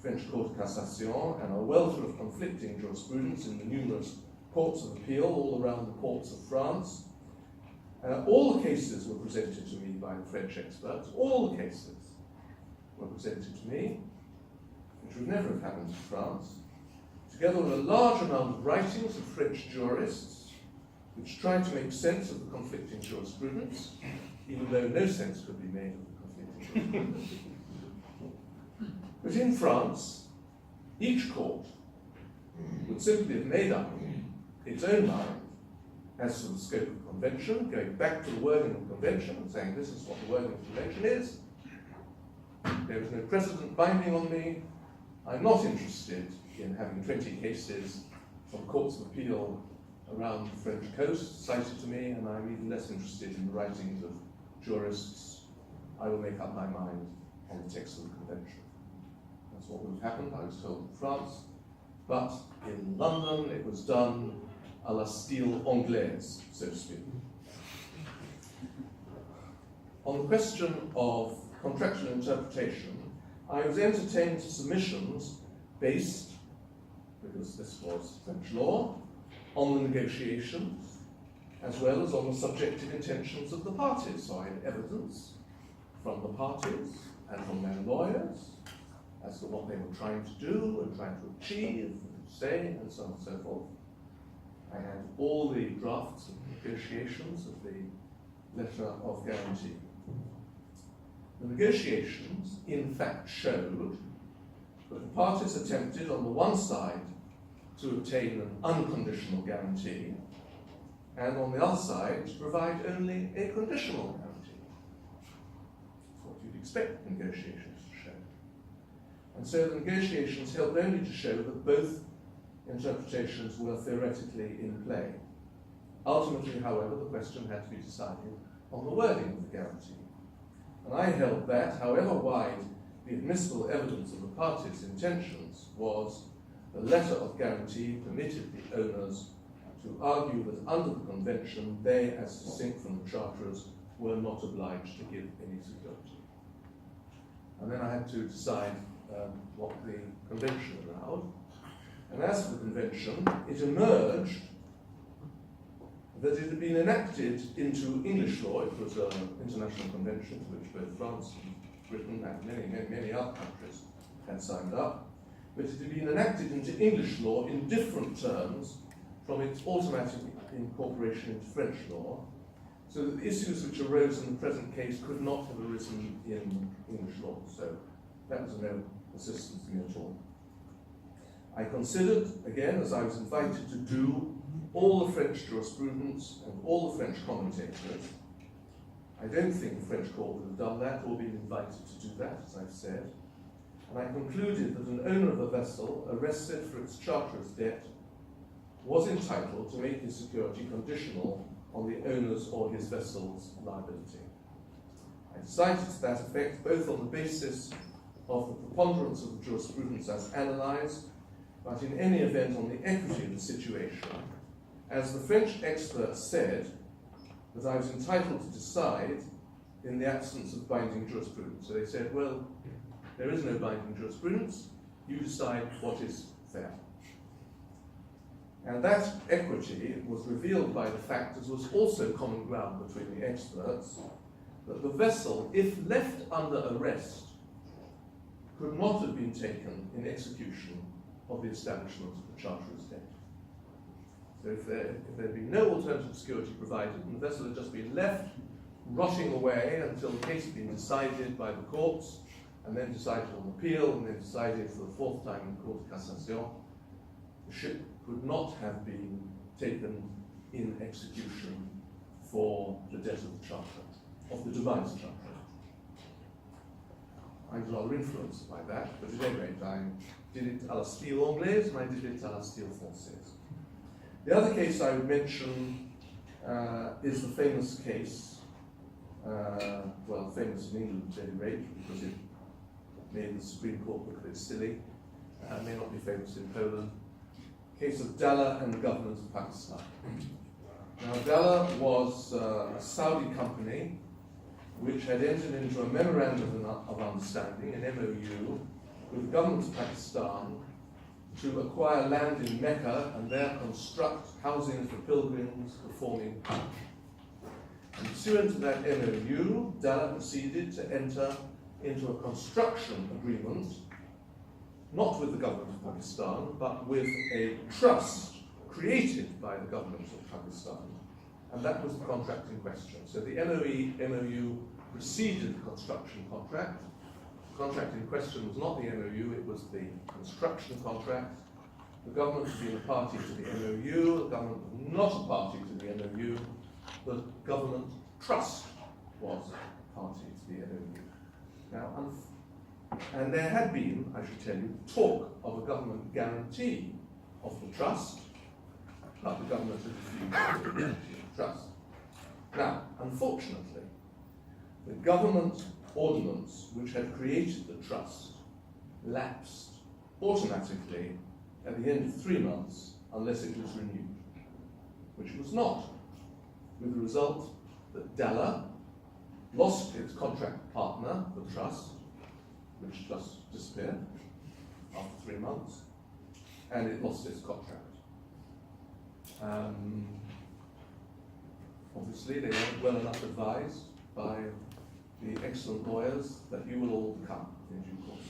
French Court of Cassation and a welter of conflicting jurisprudence in the numerous courts of appeal all around the courts of France. All the cases were presented to me by the French experts. All the cases were presented to me, which would never have happened in France, together with a large amount of writings of French jurists which tried to make sense of the conflicting jurisprudence, even though no sense could be made of the conflicting jurisprudence. But in France, each court would simply have made up its own mind as to the scope of the convention, going back to the wording of the convention and saying this is what the wording of the convention is. There is no precedent binding on me. I'm not interested in having 20 cases from courts of appeal around the French coast cited to me, and I'm even less interested in the writings of jurists. I will make up my mind on the text of the convention. That's what would have happened, I was told, in France. But in London, it was done à la style anglaise, so to speak. On the question of contractual interpretation, I was entertained to submissions based, because this was French law, on the negotiations, as well as on the subjective intentions of the parties. So I had evidence from the parties and from their lawyers as to what they were trying to do and trying to achieve and say, and so on and so forth. I had all the drafts of negotiations of the letter of guarantee. The negotiations, in fact, showed that the parties attempted, on the one side, to obtain an unconditional guarantee, and on the other side, to provide only a conditional guarantee. That's what you'd expect negotiations to show. And so the negotiations helped only to show that both interpretations were theoretically in play. Ultimately, however, the question had to be decided on the wording of the guarantee. And I held that, however wide the admissible evidence of the parties' intentions was, the letter of guarantee permitted the owners to argue that under the convention, they, as distinct from the charterers, were not obliged to give any security. And then I had to decide what the convention allowed. And as for the convention, it emerged that it had been enacted into English law. It was an international convention to which both France and Britain and many other countries had signed up. But it had been enacted into English law in different terms from its automatic incorporation into French law, so that the issues which arose in the present case could not have arisen in English law. So that was no assistance to me at all. I considered, again, as I was invited to do, all the French jurisprudence and all the French commentators. I don't think the French court would have done that or been invited to do that, as I've said. And I concluded that an owner of a vessel arrested for its charterer's debt was entitled to make his security conditional on the owner's or his vessel's liability. I decided to that effect both on the basis of the preponderance of the jurisprudence as analysed, but in any event on the equity of the situation, as the French experts said that I was entitled to decide in the absence of binding jurisprudence. So they said, well, there is no binding jurisprudence, you decide what is fair. And that equity was revealed by the fact, as was also common ground between the experts, that the vessel, if left under arrest, could not have been taken in execution of the establishment of the charterer's debt. So if there had been no alternative security provided, and the vessel had just been left rotting away until the case had been decided by the courts, and then decided on appeal, and then decided for the fourth time in the Court of Cassation, the ship could not have been taken in execution for the debt of the charter, of the devised charter. I was rather influenced by that, but at any rate, I did it à la style anglaise, and I did it à la style française. The other case I would mention is the famous case well, famous in England at any rate, because it made the Supreme Court look a bit silly. May not be famous in Poland. Case of Dalla and the government of Pakistan. Now, Dalla was a Saudi company which had entered into a memorandum of understanding, an MOU, with the government of Pakistan to acquire land in Mecca and there construct housing for pilgrims performing Hajj. And pursuant to that MOU, Dalla proceeded to enter into a construction agreement, not with the government of Pakistan, but with a trust created by the government of Pakistan. And that was the contract in question. So the MOU preceded the construction contract. The contract in question was not the MOU, it was the construction contract. The government had been a party to the MOU, the government was not a party to the MOU, the government trust was a party to the MOU. Now, and there had been, I should tell you, talk of a government guarantee of the trust, but the government had refused to guarantee the trust. Now, unfortunately, the government ordinance which had created the trust lapsed automatically at the end of 3 months unless it was renewed, which it was not, with the result that Dalla lost its contract partner, the trust, which just disappeared after 3 months, and it lost its contract. Obviously, they weren't well enough advised by the excellent lawyers that you will all become in due course.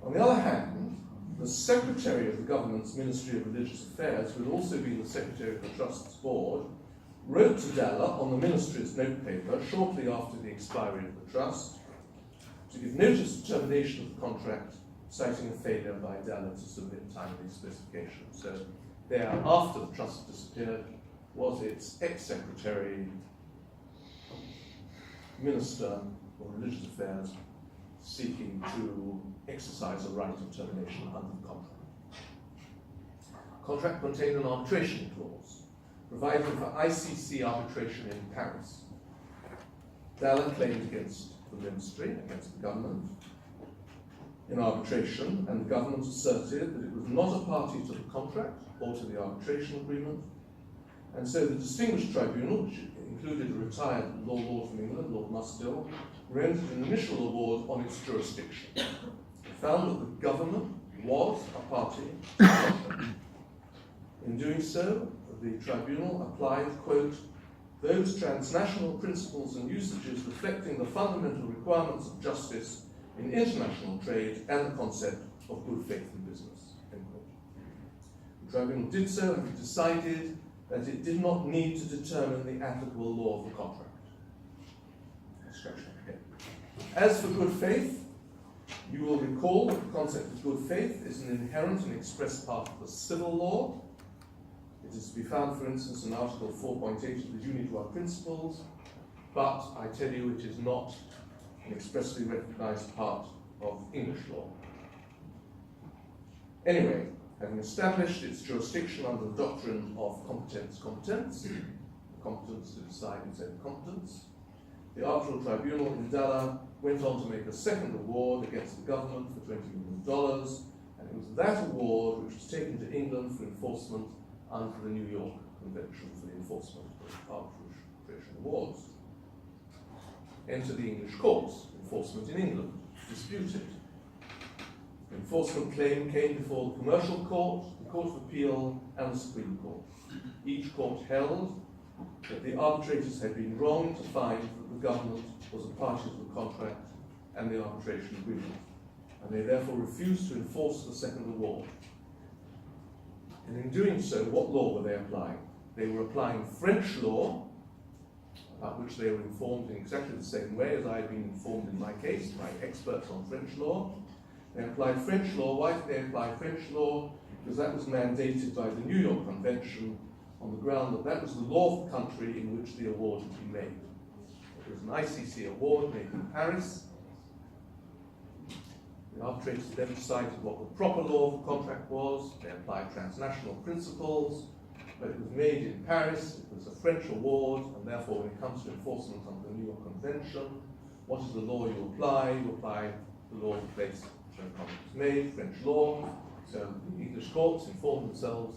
On the other hand, the Secretary of the Government's Ministry of Religious Affairs, who had also been the Secretary of the Trust's Board, wrote to Dalla on the Ministry's notepaper shortly after the expiry of the trust to give notice of termination of the contract, citing a failure by Dalla to submit timely specifications. So there, after the trust disappeared, was its ex-secretary, Minister of Religious Affairs, seeking to exercise a right of termination under the contract. The contract contained an arbitration clause, providing for ICC arbitration in Paris. Dalla claimed against the ministry, against the government, in arbitration, and the government asserted that it was not a party to the contract or to the arbitration agreement, and so the distinguished tribunal, which included a retired lord from England, Lord Mustill, rendered an initial award on its jurisdiction. It found that the government was a party to the contract. In doing so, the tribunal applied, quote, those transnational principles and usages reflecting the fundamental requirements of justice in international trade and the concept of good faith in business, end quote. The tribunal did so and decided that it did not need to determine the applicable law of the contract. As for good faith, you will recall that the concept of good faith is an inherent and express part of the civil law. It is to be found, for instance, in Article 4.8 of the Unidroit Principles, but I tell you it is not an expressly recognized part of English law. Anyway, having established its jurisdiction under the doctrine of competence, competence to decide its own competence, the arbitral tribunal in Dalla went on to make a second award against the government for $20 million, and it was that award which was taken to England for enforcement under the New York Convention for the Enforcement of Arbitration Awards. Enter the English courts, enforcement in England, disputed. The enforcement claim came before the Commercial Court, the Court of Appeal, and the Supreme Court. Each court held that the arbitrators had been wrong to find that the government was a party to the contract and the arbitration agreement, and they therefore refused to enforce the second award. And in doing so, what law were they applying? They were applying French law, about which they were informed in exactly the same way as I had been informed in my case, my experts on French law. They applied French law. Why did they apply French law? Because that was mandated by the New York Convention on the ground that that was the law of the country in which the award had been made. It was an ICC award made in Paris. The arbitrators then decided what the proper law of the contract was. They applied transnational principles, but it was made in Paris, it was a French award, and therefore when it comes to enforcement under the New York Convention, what is the law you apply? You apply the law in place when the contract was made, French law. So the English courts informed themselves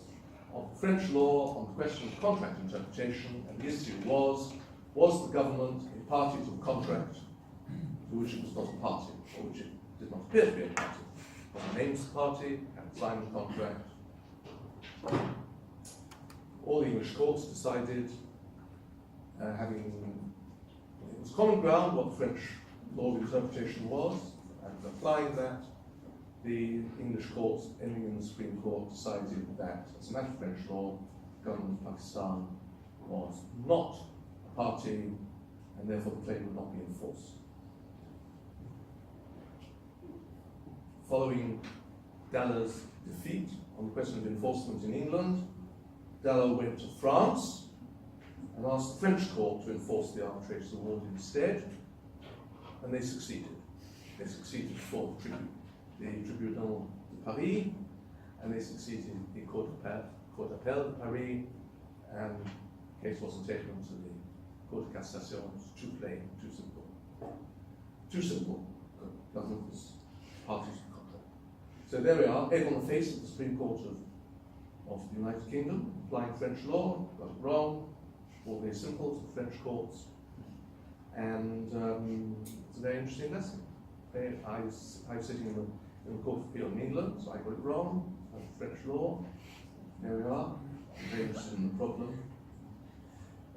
of French law on the question of contract interpretation, and the issue was the government a party to a contract to which it was not a party, or which it did not appear to be a party? Was it named as a party, had signed the contract? All the English courts decided, it was common ground what the French law of interpretation was, and applying that, the English courts, ending in the Supreme Court, decided that, as a matter of French law, the government of Pakistan was not a party, and therefore the claim would not be enforced. Following Dallard's defeat on the question of enforcement in England, Dallard went to France and asked the French court to enforce the arbitration award instead, and they succeeded. They succeeded before the Tribunal de Paris, and they succeeded in the Cour d'Appel de Paris, and the case wasn't taken to the Cour de Cassation. It was too plain, too simple. Too simple. The government was parties to the contract. So there we are, egg on the face of the Supreme Court of the United Kingdom, applying French law, got it wrong, all very simple to the French courts, and it's a very interesting lesson. I was sitting in the Court of Appeal in England, so I got it wrong, French law, there we are, I'm very interested in the problem.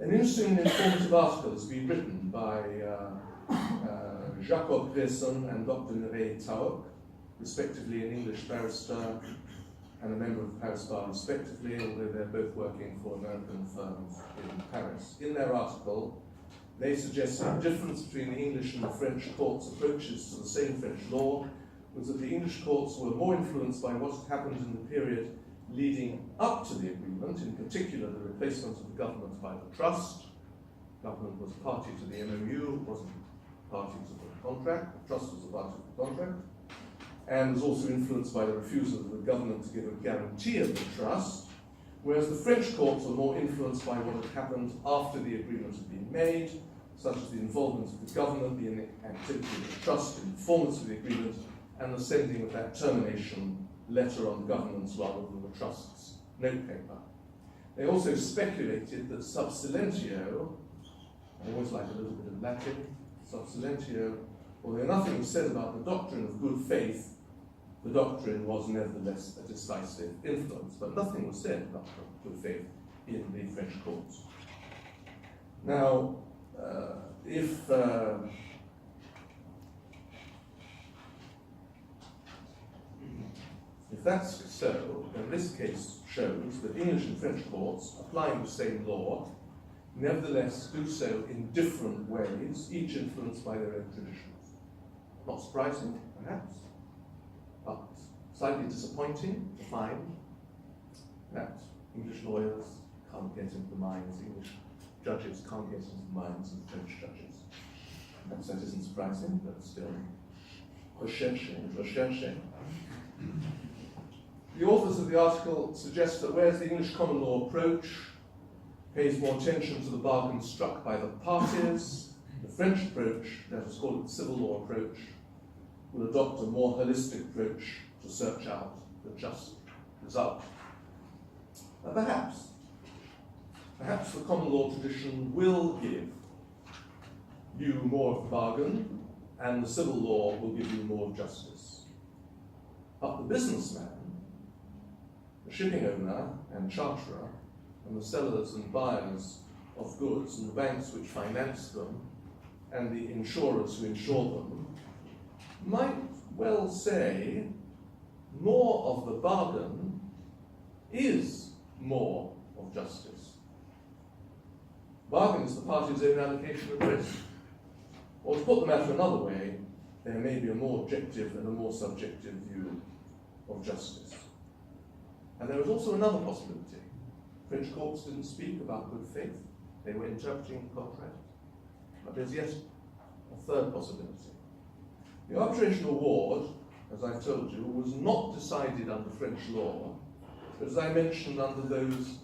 An interesting and informative article has been written by Jacob Grayson and Dr. Mireille Tauk, respectively an English barrister and a member of the Paris Bar respectively, although they're both working for American firms in Paris. In their article, they suggest that the difference between the English and the French courts' approaches to the same French law was that the English courts were more influenced by what had happened in the period leading up to the agreement, in particular the replacement of the government by the trust. The government was a party to the MOU, wasn't a party to the contract, the trust was a party to the contract, and was also influenced by the refusal of the government to give a guarantee of the trust, whereas the French courts were more influenced by what had happened after the agreement had been made, such as the involvement of the government, the activity of the trust in performance of the agreement, and the sending of that termination letter on the government's rather than the trust's note paper. They also speculated that sub silentio, I always like a little bit of Latin, sub silentio, although nothing was said about the doctrine of good faith, the doctrine was nevertheless a decisive influence, but nothing was said about good faith in the French courts. Now, if that's so, then this case shows that English and French courts, applying the same law, nevertheless do so in different ways, each influenced by their own traditions. Not surprising, perhaps, but slightly disappointing to find that English lawyers can't get into the minds, English judges can't get into the minds of French judges. Perhaps that isn't surprising, but still, recherche. The authors of the article suggest that whereas the English common law approach pays more attention to the bargain struck by the parties, the French approach, let us call it the civil law approach, will adopt a more holistic approach to search out the just result. But perhaps the common law tradition will give you more of the bargain, and the civil law will give you more of justice. But the businessman, the shipping owner and charterer, and the sellers and buyers of goods, and the banks which finance them, and the insurers who insure them, might well say more of the bargain is more of justice. Bargain is the party's own allocation of risk. Or to put the matter another way, there may be a more objective and a more subjective view of justice. And there is also another possibility. French courts didn't speak about good faith. They were interpreting the contract. But there's yet a third possibility. The arbitration award, as I've told you, was not decided under French law, but as I mentioned, under those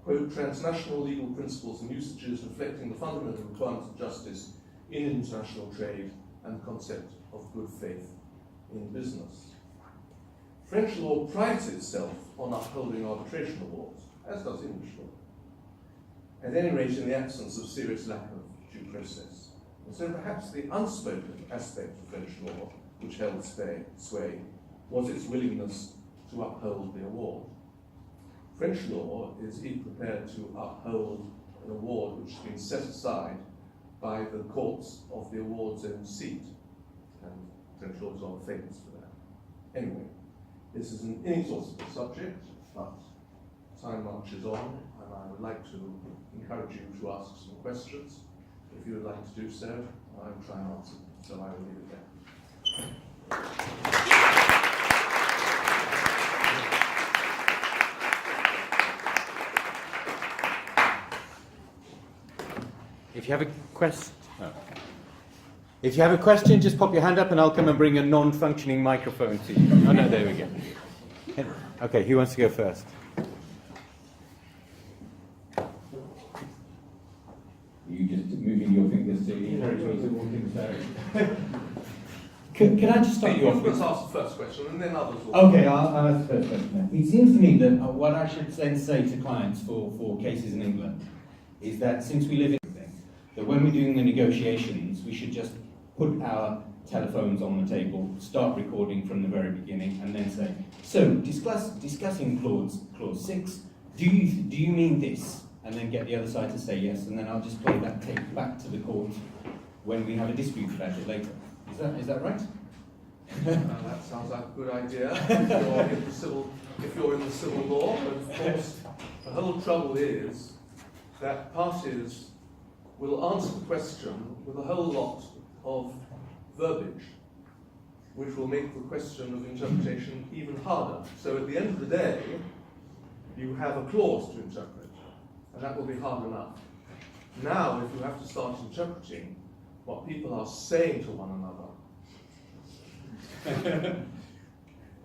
quote, transnational legal principles and usages reflecting the fundamental requirements of justice in international trade and the concept of good faith in business. French law prides itself on upholding arbitration awards, as does English law, at any rate in the absence of serious lack of due process. And so perhaps the unspoken aspect of French law, which held sway, was its willingness to uphold the award. French law is even prepared to uphold an award which has been set aside by the courts of the award's own seat. And French law is rather famous for that. Anyway, this is an inexhaustible subject, but time marches on, and I would like to encourage you to ask some questions. If you would like to do so, I will try and answer them. So I will leave it there. If you have a question, if you have a question, just pop your hand up and I'll come and bring a non-functioning microphone to you. Oh no, there we go. Okay, who wants to go first? You just moving your fingers to encourage me to walk in the Can I just start you off Let's with... ask the first question, and then others will. Okay, I'll ask the first question. It seems to me that what I should then say to clients for cases in England is that since we live in that when we're doing the negotiations, we should just put our telephones on the table, start recording from the very beginning, and then say, so discussing clause 6, do you mean this? And then get the other side to say yes, and then I'll just play that tape back to the court when we have a dispute about it later. Is that right? That sounds like a good idea if you're in the civil law, but of course the whole trouble is that parties will answer the question with a whole lot of verbiage, which will make the question of interpretation even harder. So at the end of the day, you have a clause to interpret, and that will be hard enough. Now, if you have to start interpreting what people are saying to one another,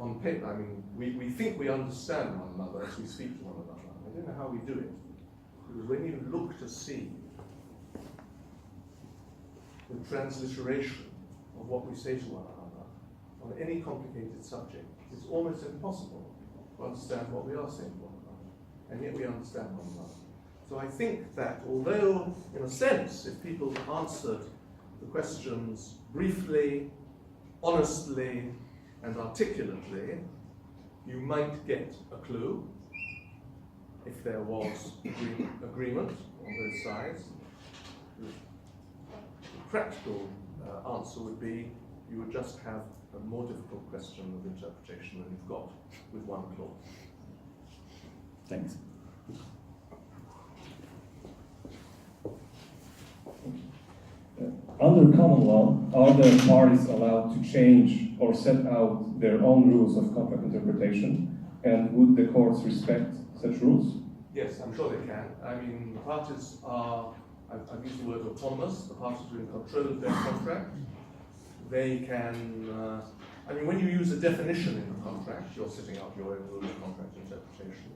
on paper, I mean, we think we understand one another as we speak to one another. I don't know how we do it, because when you look to see the transliteration of what we say to one another on any complicated subject, it's almost impossible to understand what we are saying to one another, and yet we understand one another. So I think that although, in a sense, if people answered the questions briefly, honestly, and articulately, you might get a clue if there was agreement on both sides. The practical answer would be you would just have a more difficult question of interpretation than you've got with one clause. Thanks. Under common law, are the parties allowed to change or set out their own rules of contract interpretation? And would the courts respect such rules? Yes, I'm sure they can. I mean, the parties are, I've used the word autonomous, the parties are in control of their contract. They can, I mean, when you use a definition in the contract, you're setting up your own rule of contract interpretation.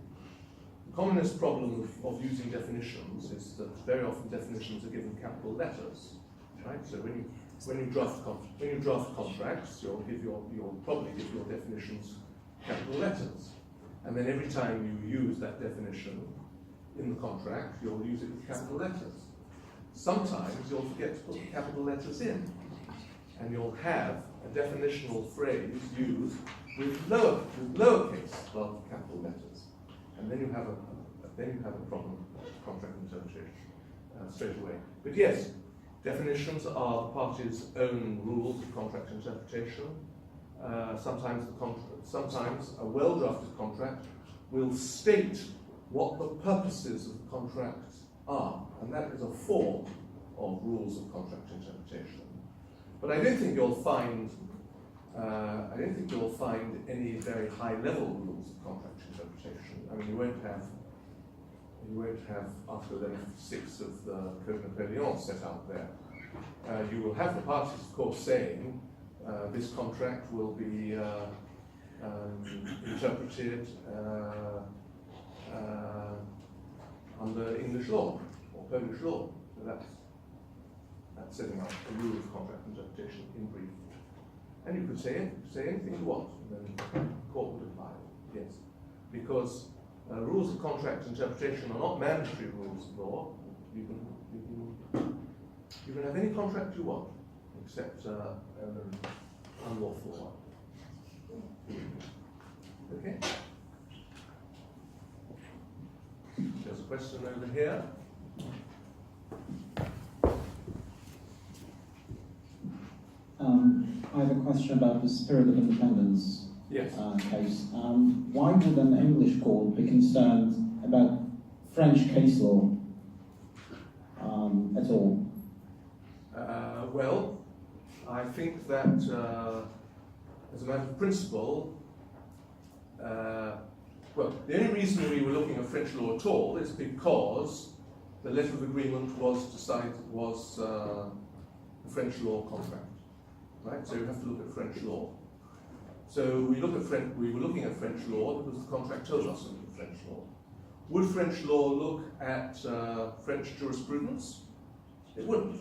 The commonest problem of using definitions is that very often definitions are given capital letters, right? So when you draft contracts, you'll probably give your definitions capital letters, and then every time you use that definition in the contract, you'll use it with capital letters. Sometimes you'll forget to put the capital letters in, and you'll have a definitional phrase used with lowercase rather than capital letters, and then you have a problem with contract interpretation straight away. But yes, definitions are the party's own rules of contract interpretation. Sometimes a well-drafted contract will state what the purposes of the contract are, and that is a form of rules of contract interpretation. But I don't think you'll find any very high-level rules of contract interpretation. I mean, you won't have Article 1156 of the Code Napoleon set out there. You will have the parties, of course, saying this contract will be interpreted under English law or Polish law. So that's setting up a rule of contract interpretation in brief. And you could say anything you want, and then the court would apply it, yes. Because rules of contract interpretation are not mandatory rules of law. You can have any contract you want, except an unlawful one. Okay? There's a question over here. I have a question about the spirit of independence Yes. case. Why would an English court be concerned about French case law at all? Well, I think that as a matter of principle, well, the only reason we were looking at French law at all is because the letter of agreement was a French law contract, right? So you have to look at French law. So we were looking at French law because the contract told us to look at French law. Would French law look at French jurisprudence? It wouldn't.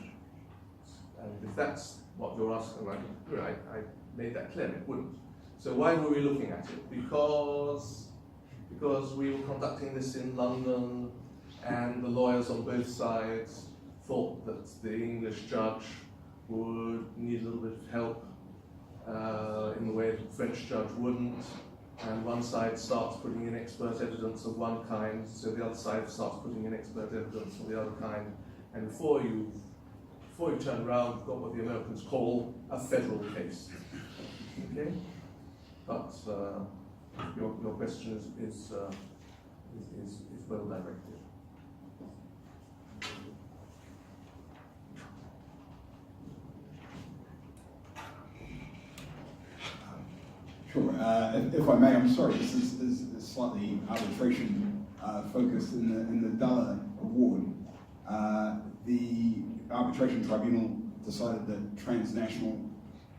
And if that's what you're asking, right, I made that clear, it wouldn't. So why were we looking at it? Because we were conducting this in London, and the lawyers on both sides thought that the English judge would need a little bit of help in the way that the French judge wouldn't, and one side starts putting in expert evidence of one kind, so the other side starts putting in expert evidence of the other kind, and before you turn around, you've got what the Americans call a federal case. Okay? But your question is well directed. Sure. If I may, I'm sorry, this is slightly arbitration focused in the Duller Award. The arbitration tribunal decided that transnational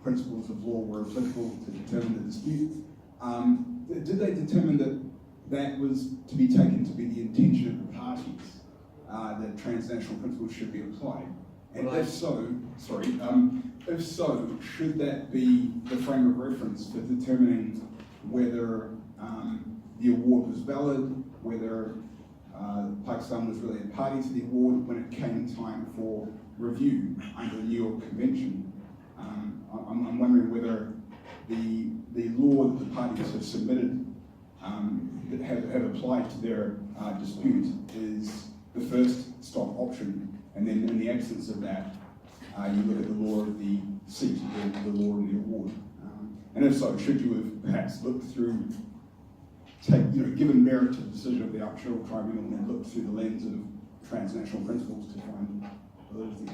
principles of law were applicable to determine the dispute. Did they determine that that was to be taken to be the intention of the parties, that transnational principles should be applied? And well, if so, should that be the frame of reference for determining whether the award was valid, whether Pakistan was really a party to the award when it came time for review under the New York Convention? I'm wondering whether the law that the parties have submitted that have applied to their dispute is the first stop option, and then in the absence of that, you look at the law of the seat, the law of the award. And if so, should you have perhaps looked through, given merit to the decision of the arbitral tribunal and looked through the lens of transnational principles to find validity?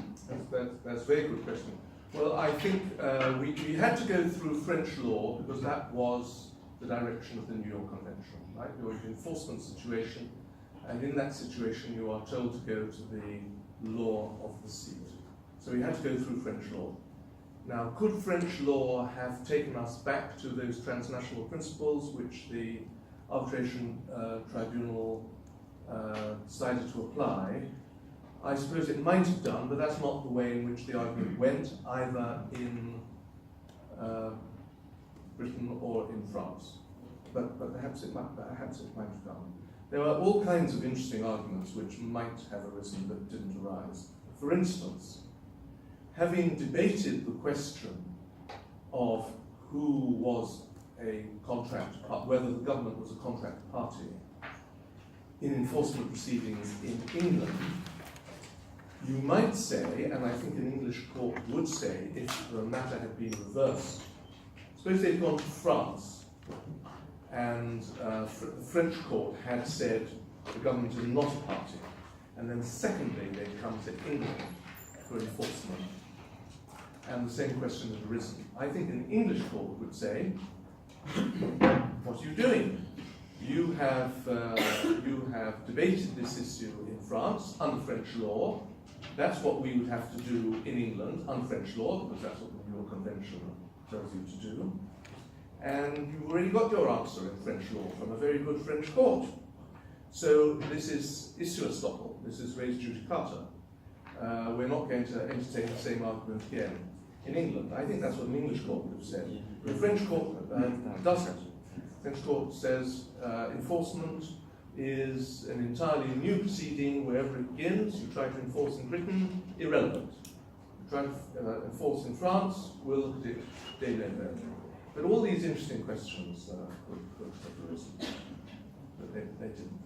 That's a very good question. Well, I think we had to go through French law because that was the direction of the New York Convention, right? You're in an enforcement situation, and in that situation you are told to go to the law of the seat. So we had to go through French law. Now, could French law have taken us back to those transnational principles which the arbitration tribunal decided to apply? I suppose it might have done, but that's not the way in which the argument went, either in Britain or in France. But perhaps it might have done. There were all kinds of interesting arguments which might have arisen but didn't arise. For instance, having debated the question of who was a contract, whether the government was a contract party in enforcement proceedings in England, you might say, and I think an English court would say, if the matter had been reversed, suppose they'd gone to France, and the French court had said the government is not a party, and then secondly they'd come to England for enforcement, and the same question had arisen. I think an English court would say, what are you doing? You have debated this issue in France under French law. That's what we would have to do in England under French law, because that's what the New York Convention tells you to do. And you've already got your answer in French law from a very good French court. So this is issue estoppel. This is res judicata. We're not going to entertain the same argument again in England. I think that's what an English court would have said. The French court does it. The French court says enforcement is an entirely new proceeding wherever it begins. You try to enforce in Britain, irrelevant. You try to enforce in France, we'll look at it de novo. But all these interesting questions could have arisen, but they didn't.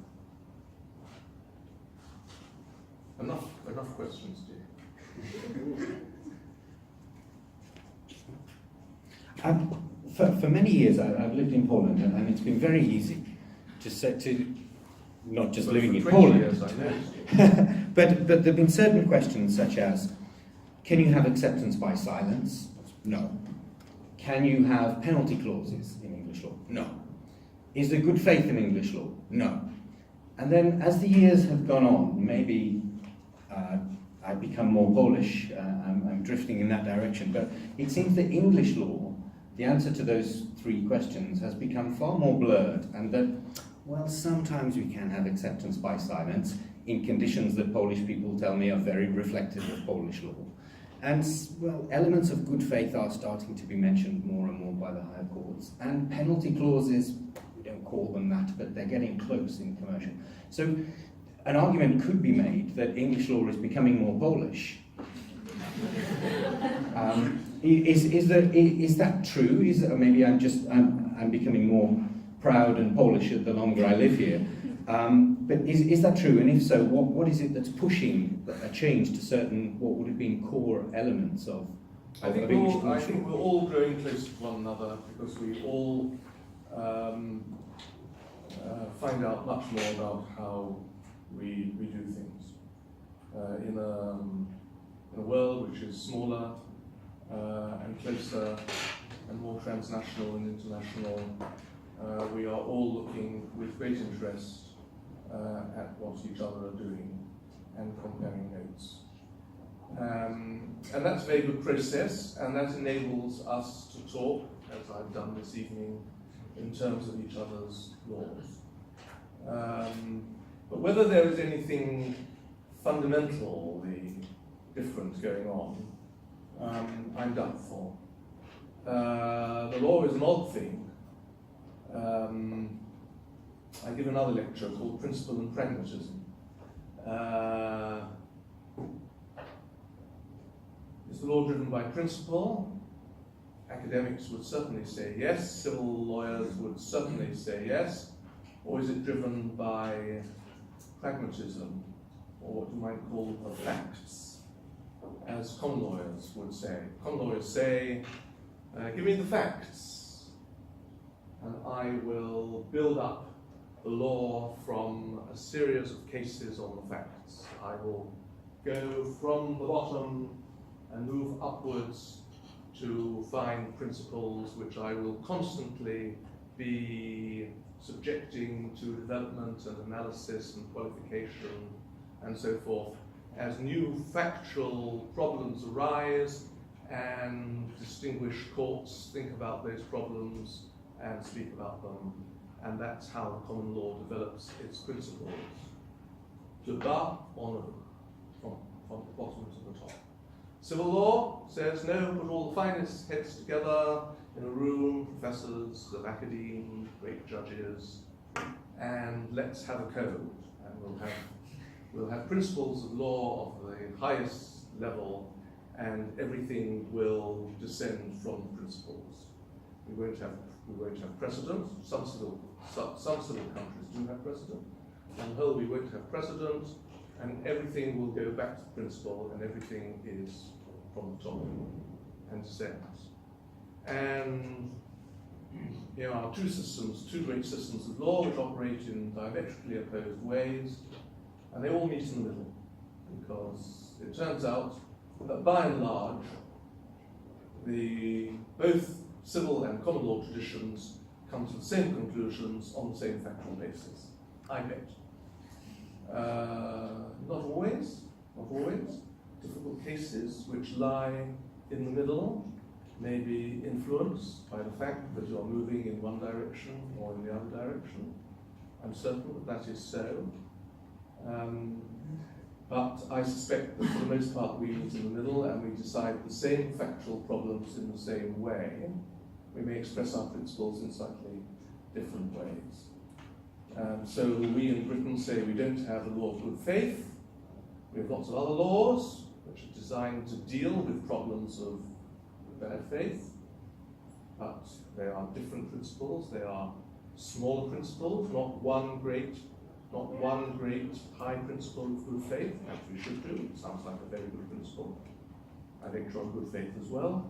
Enough questions, dear. For many years, I've lived in Poland, and it's been very easy to not just But living in for 20 Poland. years, I know. but there have been certain questions such as, can you have acceptance by silence? No. Can you have penalty clauses in English law? No. Is there good faith in English law? No. And then as the years have gone on, maybe I've become more Polish, I'm drifting in that direction, but it seems that English law, the answer to those three questions has become far more blurred, and that, well, sometimes we can have acceptance by silence in conditions that Polish people tell me are very reflective of Polish law. And, well, elements of good faith are starting to be mentioned more and more by the higher courts. And penalty clauses, we don't call them that, but they're getting close in commercial. So an argument could be made that English law is becoming more Polish. Is that true? Maybe I'm becoming more proud and Polish the longer I live here. But is that true? And if so, what is it that's pushing a change to certain, what would have been core elements of English law? I think we're all growing close to one another because we all find out much more about how we do things. In a world which is smaller and closer and more transnational and international, we are all looking with great interest at what each other are doing and comparing notes. And that's a very good process, and that enables us to talk, as I've done this evening, in terms of each other's laws. But whether there is anything fundamentally different going on, I'm doubtful. The law is an odd thing. I give another lecture called Principle and Pragmatism. Is the law driven by principle? Academics would certainly say yes, civil lawyers would certainly say yes. Or is it driven by pragmatism, or what you might call the facts, as common lawyers would say? Common lawyers say, give me the facts, and I will build up the law from a series of cases on the facts. I will go from the bottom and move upwards to find principles which I will constantly be subjecting to development and analysis and qualification and so forth as new factual problems arise, and distinguished courts think about those problems and speak about them. And that's how the common law develops its principles. De bas en haut, from the bottom to the top. Civil law says, no, put all the finest heads together in a room, professors of academe, great judges, and let's have a code. And we'll have principles of law of the highest level, and everything will descend from the principles. We won't have precedent. Some civil countries do have precedent. On the whole, we won't have precedent, and everything will go back to the principle, and everything is from the top and descends. And here are two great systems of law which operate in diametrically opposed ways, and they all meet in the middle, because it turns out that by and large, both civil and common law traditions come to the same conclusions on the same factual basis. I bet. Not always. Difficult cases which lie in the middle may be influenced by the fact that you're moving in one direction or in the other direction. I'm certain that that is so. But I suspect that for the most part we meet in the middle and we decide the same factual problems in the same way. We may express our principles in slightly different ways. So we in Britain say we don't have a law of good faith. We have lots of other laws which are designed to deal with problems of bad faith, but they are different principles. They are smaller principles, not one great high principle of good faith, as we should do. It sounds like a very good principle. I lecture on good faith as well.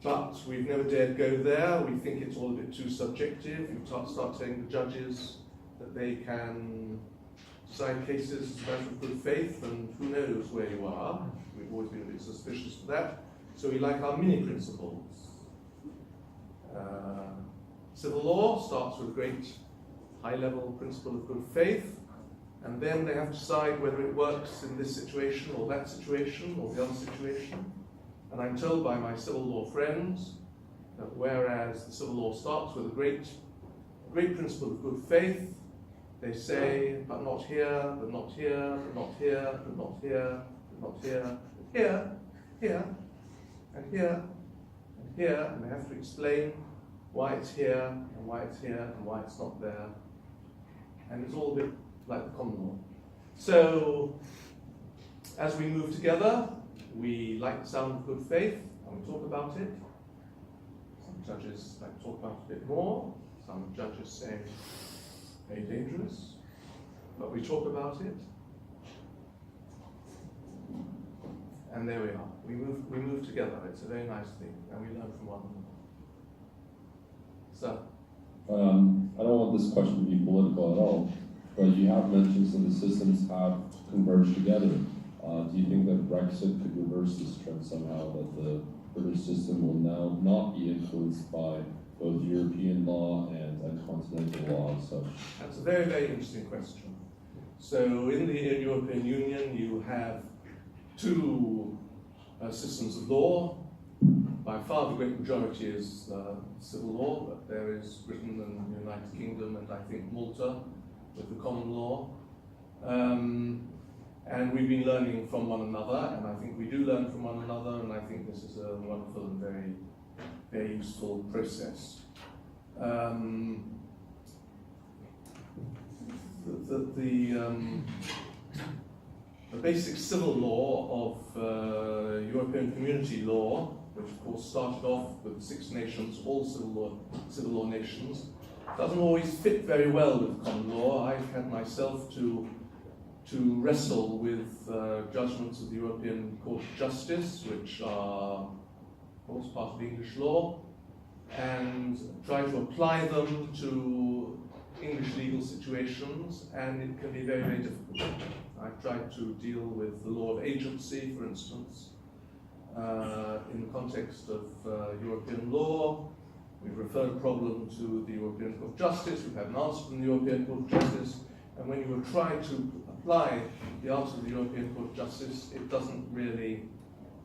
But we've never dared go there. We think it's all a bit too subjective. You start telling the judges that they can decide cases as a matter of good faith, and who knows where you are. We've always been a bit suspicious of that. So we like our mini principles. Civil law starts with a great high-level principle of good faith, and then they have to decide whether it works in this situation or that situation or the other situation. And I'm told by my civil law friends that whereas the civil law starts with a great principle of good faith, they say, but not here, but not here, but not here, but not here, but not here, but here, here, and here, and here, and they have to explain why it's here, and why it's here, and why it's not there. And it's all a bit like the common law. So, as we move together, we like the sound of good faith, and we talk about it. Some judges like to talk about it a bit more. Some judges say, very dangerous, but we talk about it. And there we are. We move together. It's a very nice thing, and we learn from one another. So, I don't want this question to be political at all, but you have mentioned some of the systems have converged together. Do you think that Brexit could reverse this trend somehow, that the British system will now not be influenced by both European law and continental law and such? That's a very, very interesting question. So in the European Union, you have two systems of law. By far the great majority is civil law, but there is Britain and the United Kingdom and I think Malta with the common law. And we've been learning from one another, and I think we do learn from one another, and I think this is a wonderful and very, very useful process. The basic civil law of European Community law, which of course started off with 6 nations, all civil law nations, doesn't always fit very well with common law. I've had myself to wrestle with judgments of the European Court of Justice, which are, of course, part of English law, and try to apply them to English legal situations, and it can be very, very difficult. I've tried to deal with the law of agency, for instance, in the context of European law. We've referred a problem to the European Court of Justice, we've had an answer from the European Court of Justice, and when you will try to apply the answer of the European Court of Justice, it doesn't really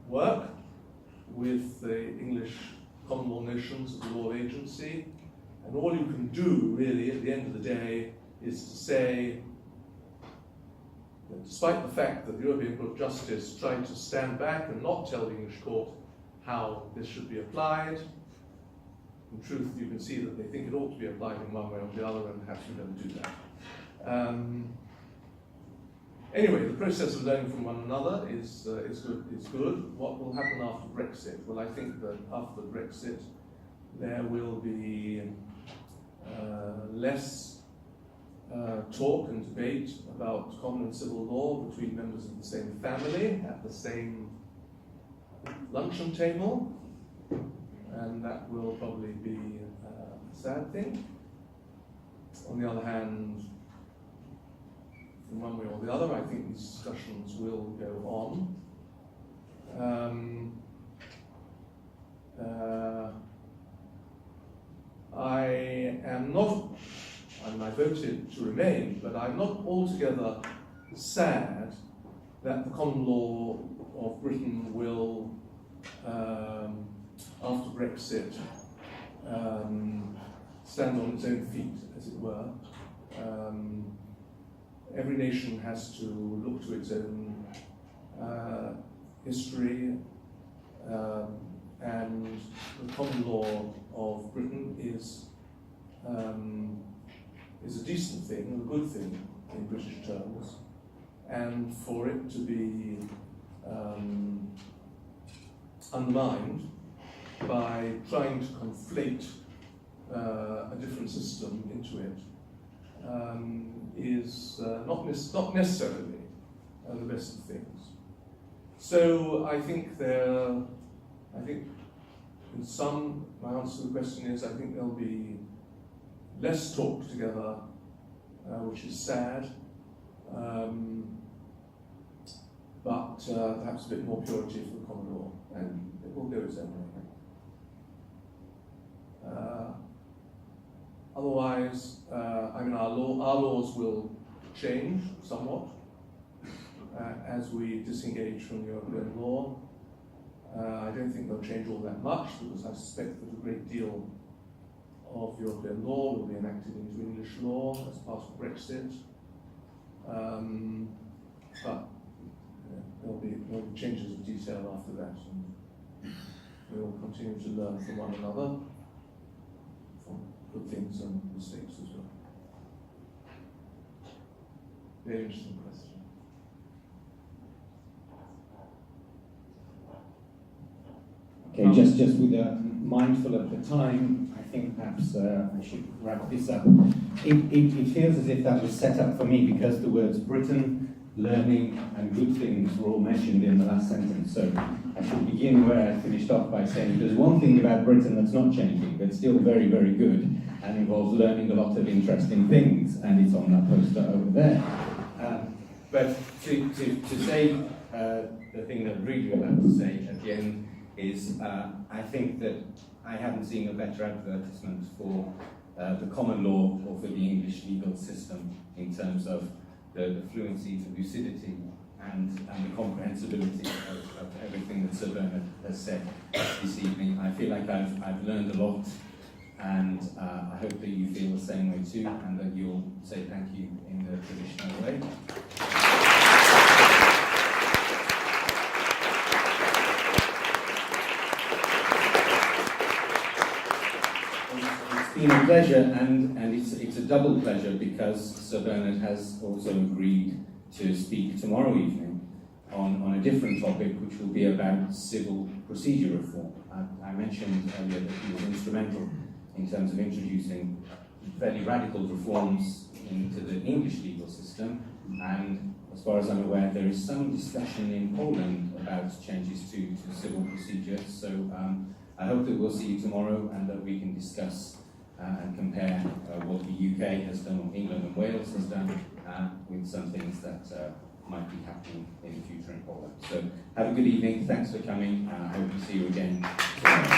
work with the English common law notions of the law of agency. And all you can do, really, at the end of the day, is to say that despite the fact that the European Court of Justice tried to stand back and not tell the English court how this should be applied, in truth, you can see that they think it ought to be applied in one way or the other, and perhaps you never do that. Anyway, the process of learning from one another is good. What will happen after Brexit? Well, I think that after Brexit, there will be less talk and debate about common and civil law between members of the same family at the same luncheon table, and that will probably be a sad thing. On the other hand, in one way or the other, I think these discussions will go on. I am not, and I voted to remain, but I'm not altogether sad that the common law of Britain will, after Brexit, stand on its own feet, as it were. Every nation has to look to its own history, and the common law of Britain is a decent thing, a good thing in British terms, and for it to be undermined by trying to conflate a different system into it is not necessarily the best of things. So I think in sum, my answer to the question is I think there'll be less talk together, which is sad, but perhaps a bit more purity for the common law, and it will go its own way. Otherwise, I mean, our laws will change somewhat as we disengage from European law. I don't think they'll change all that much, because I suspect that a great deal of European law will be enacted into English law as part of Brexit. But there'll be changes of detail after that, and we will continue to learn from one another, from good things and mistakes as well. Very interesting question. Okay, just with mindful of the time, I think perhaps I should wrap this up. It feels as if that was set up for me because the words Britain, learning and good things were all mentioned in the last sentence. So I should begin where I finished off by saying there's one thing about Britain that's not changing, but still very, very good, and involves learning a lot of interesting things, and it's on that poster over there. But to say the thing that I'm really about to say at the end is I think that I haven't seen a better advertisement for the common law or for the English legal system in terms of the fluency, the lucidity, and the comprehensibility of everything that Sir Bernard has said this evening. I feel like I've learned a lot, and I hope that you feel the same way too, and that you'll say thank you in the traditional way. It's been a pleasure, and it's a double pleasure because Sir Bernard has also agreed to speak tomorrow evening on a different topic, which will be about civil procedure reform. I mentioned earlier that he was instrumental in terms of introducing fairly radical reforms into the English legal system, and as far as I'm aware, there is some discussion in Poland about changes to civil procedure. So I hope that we'll see you tomorrow and that we can discuss and compare what the UK has done, what England and Wales has done, with some things that might be happening in the future in Poland. So have a good evening, thanks for coming, and I hope to see you again tomorrow.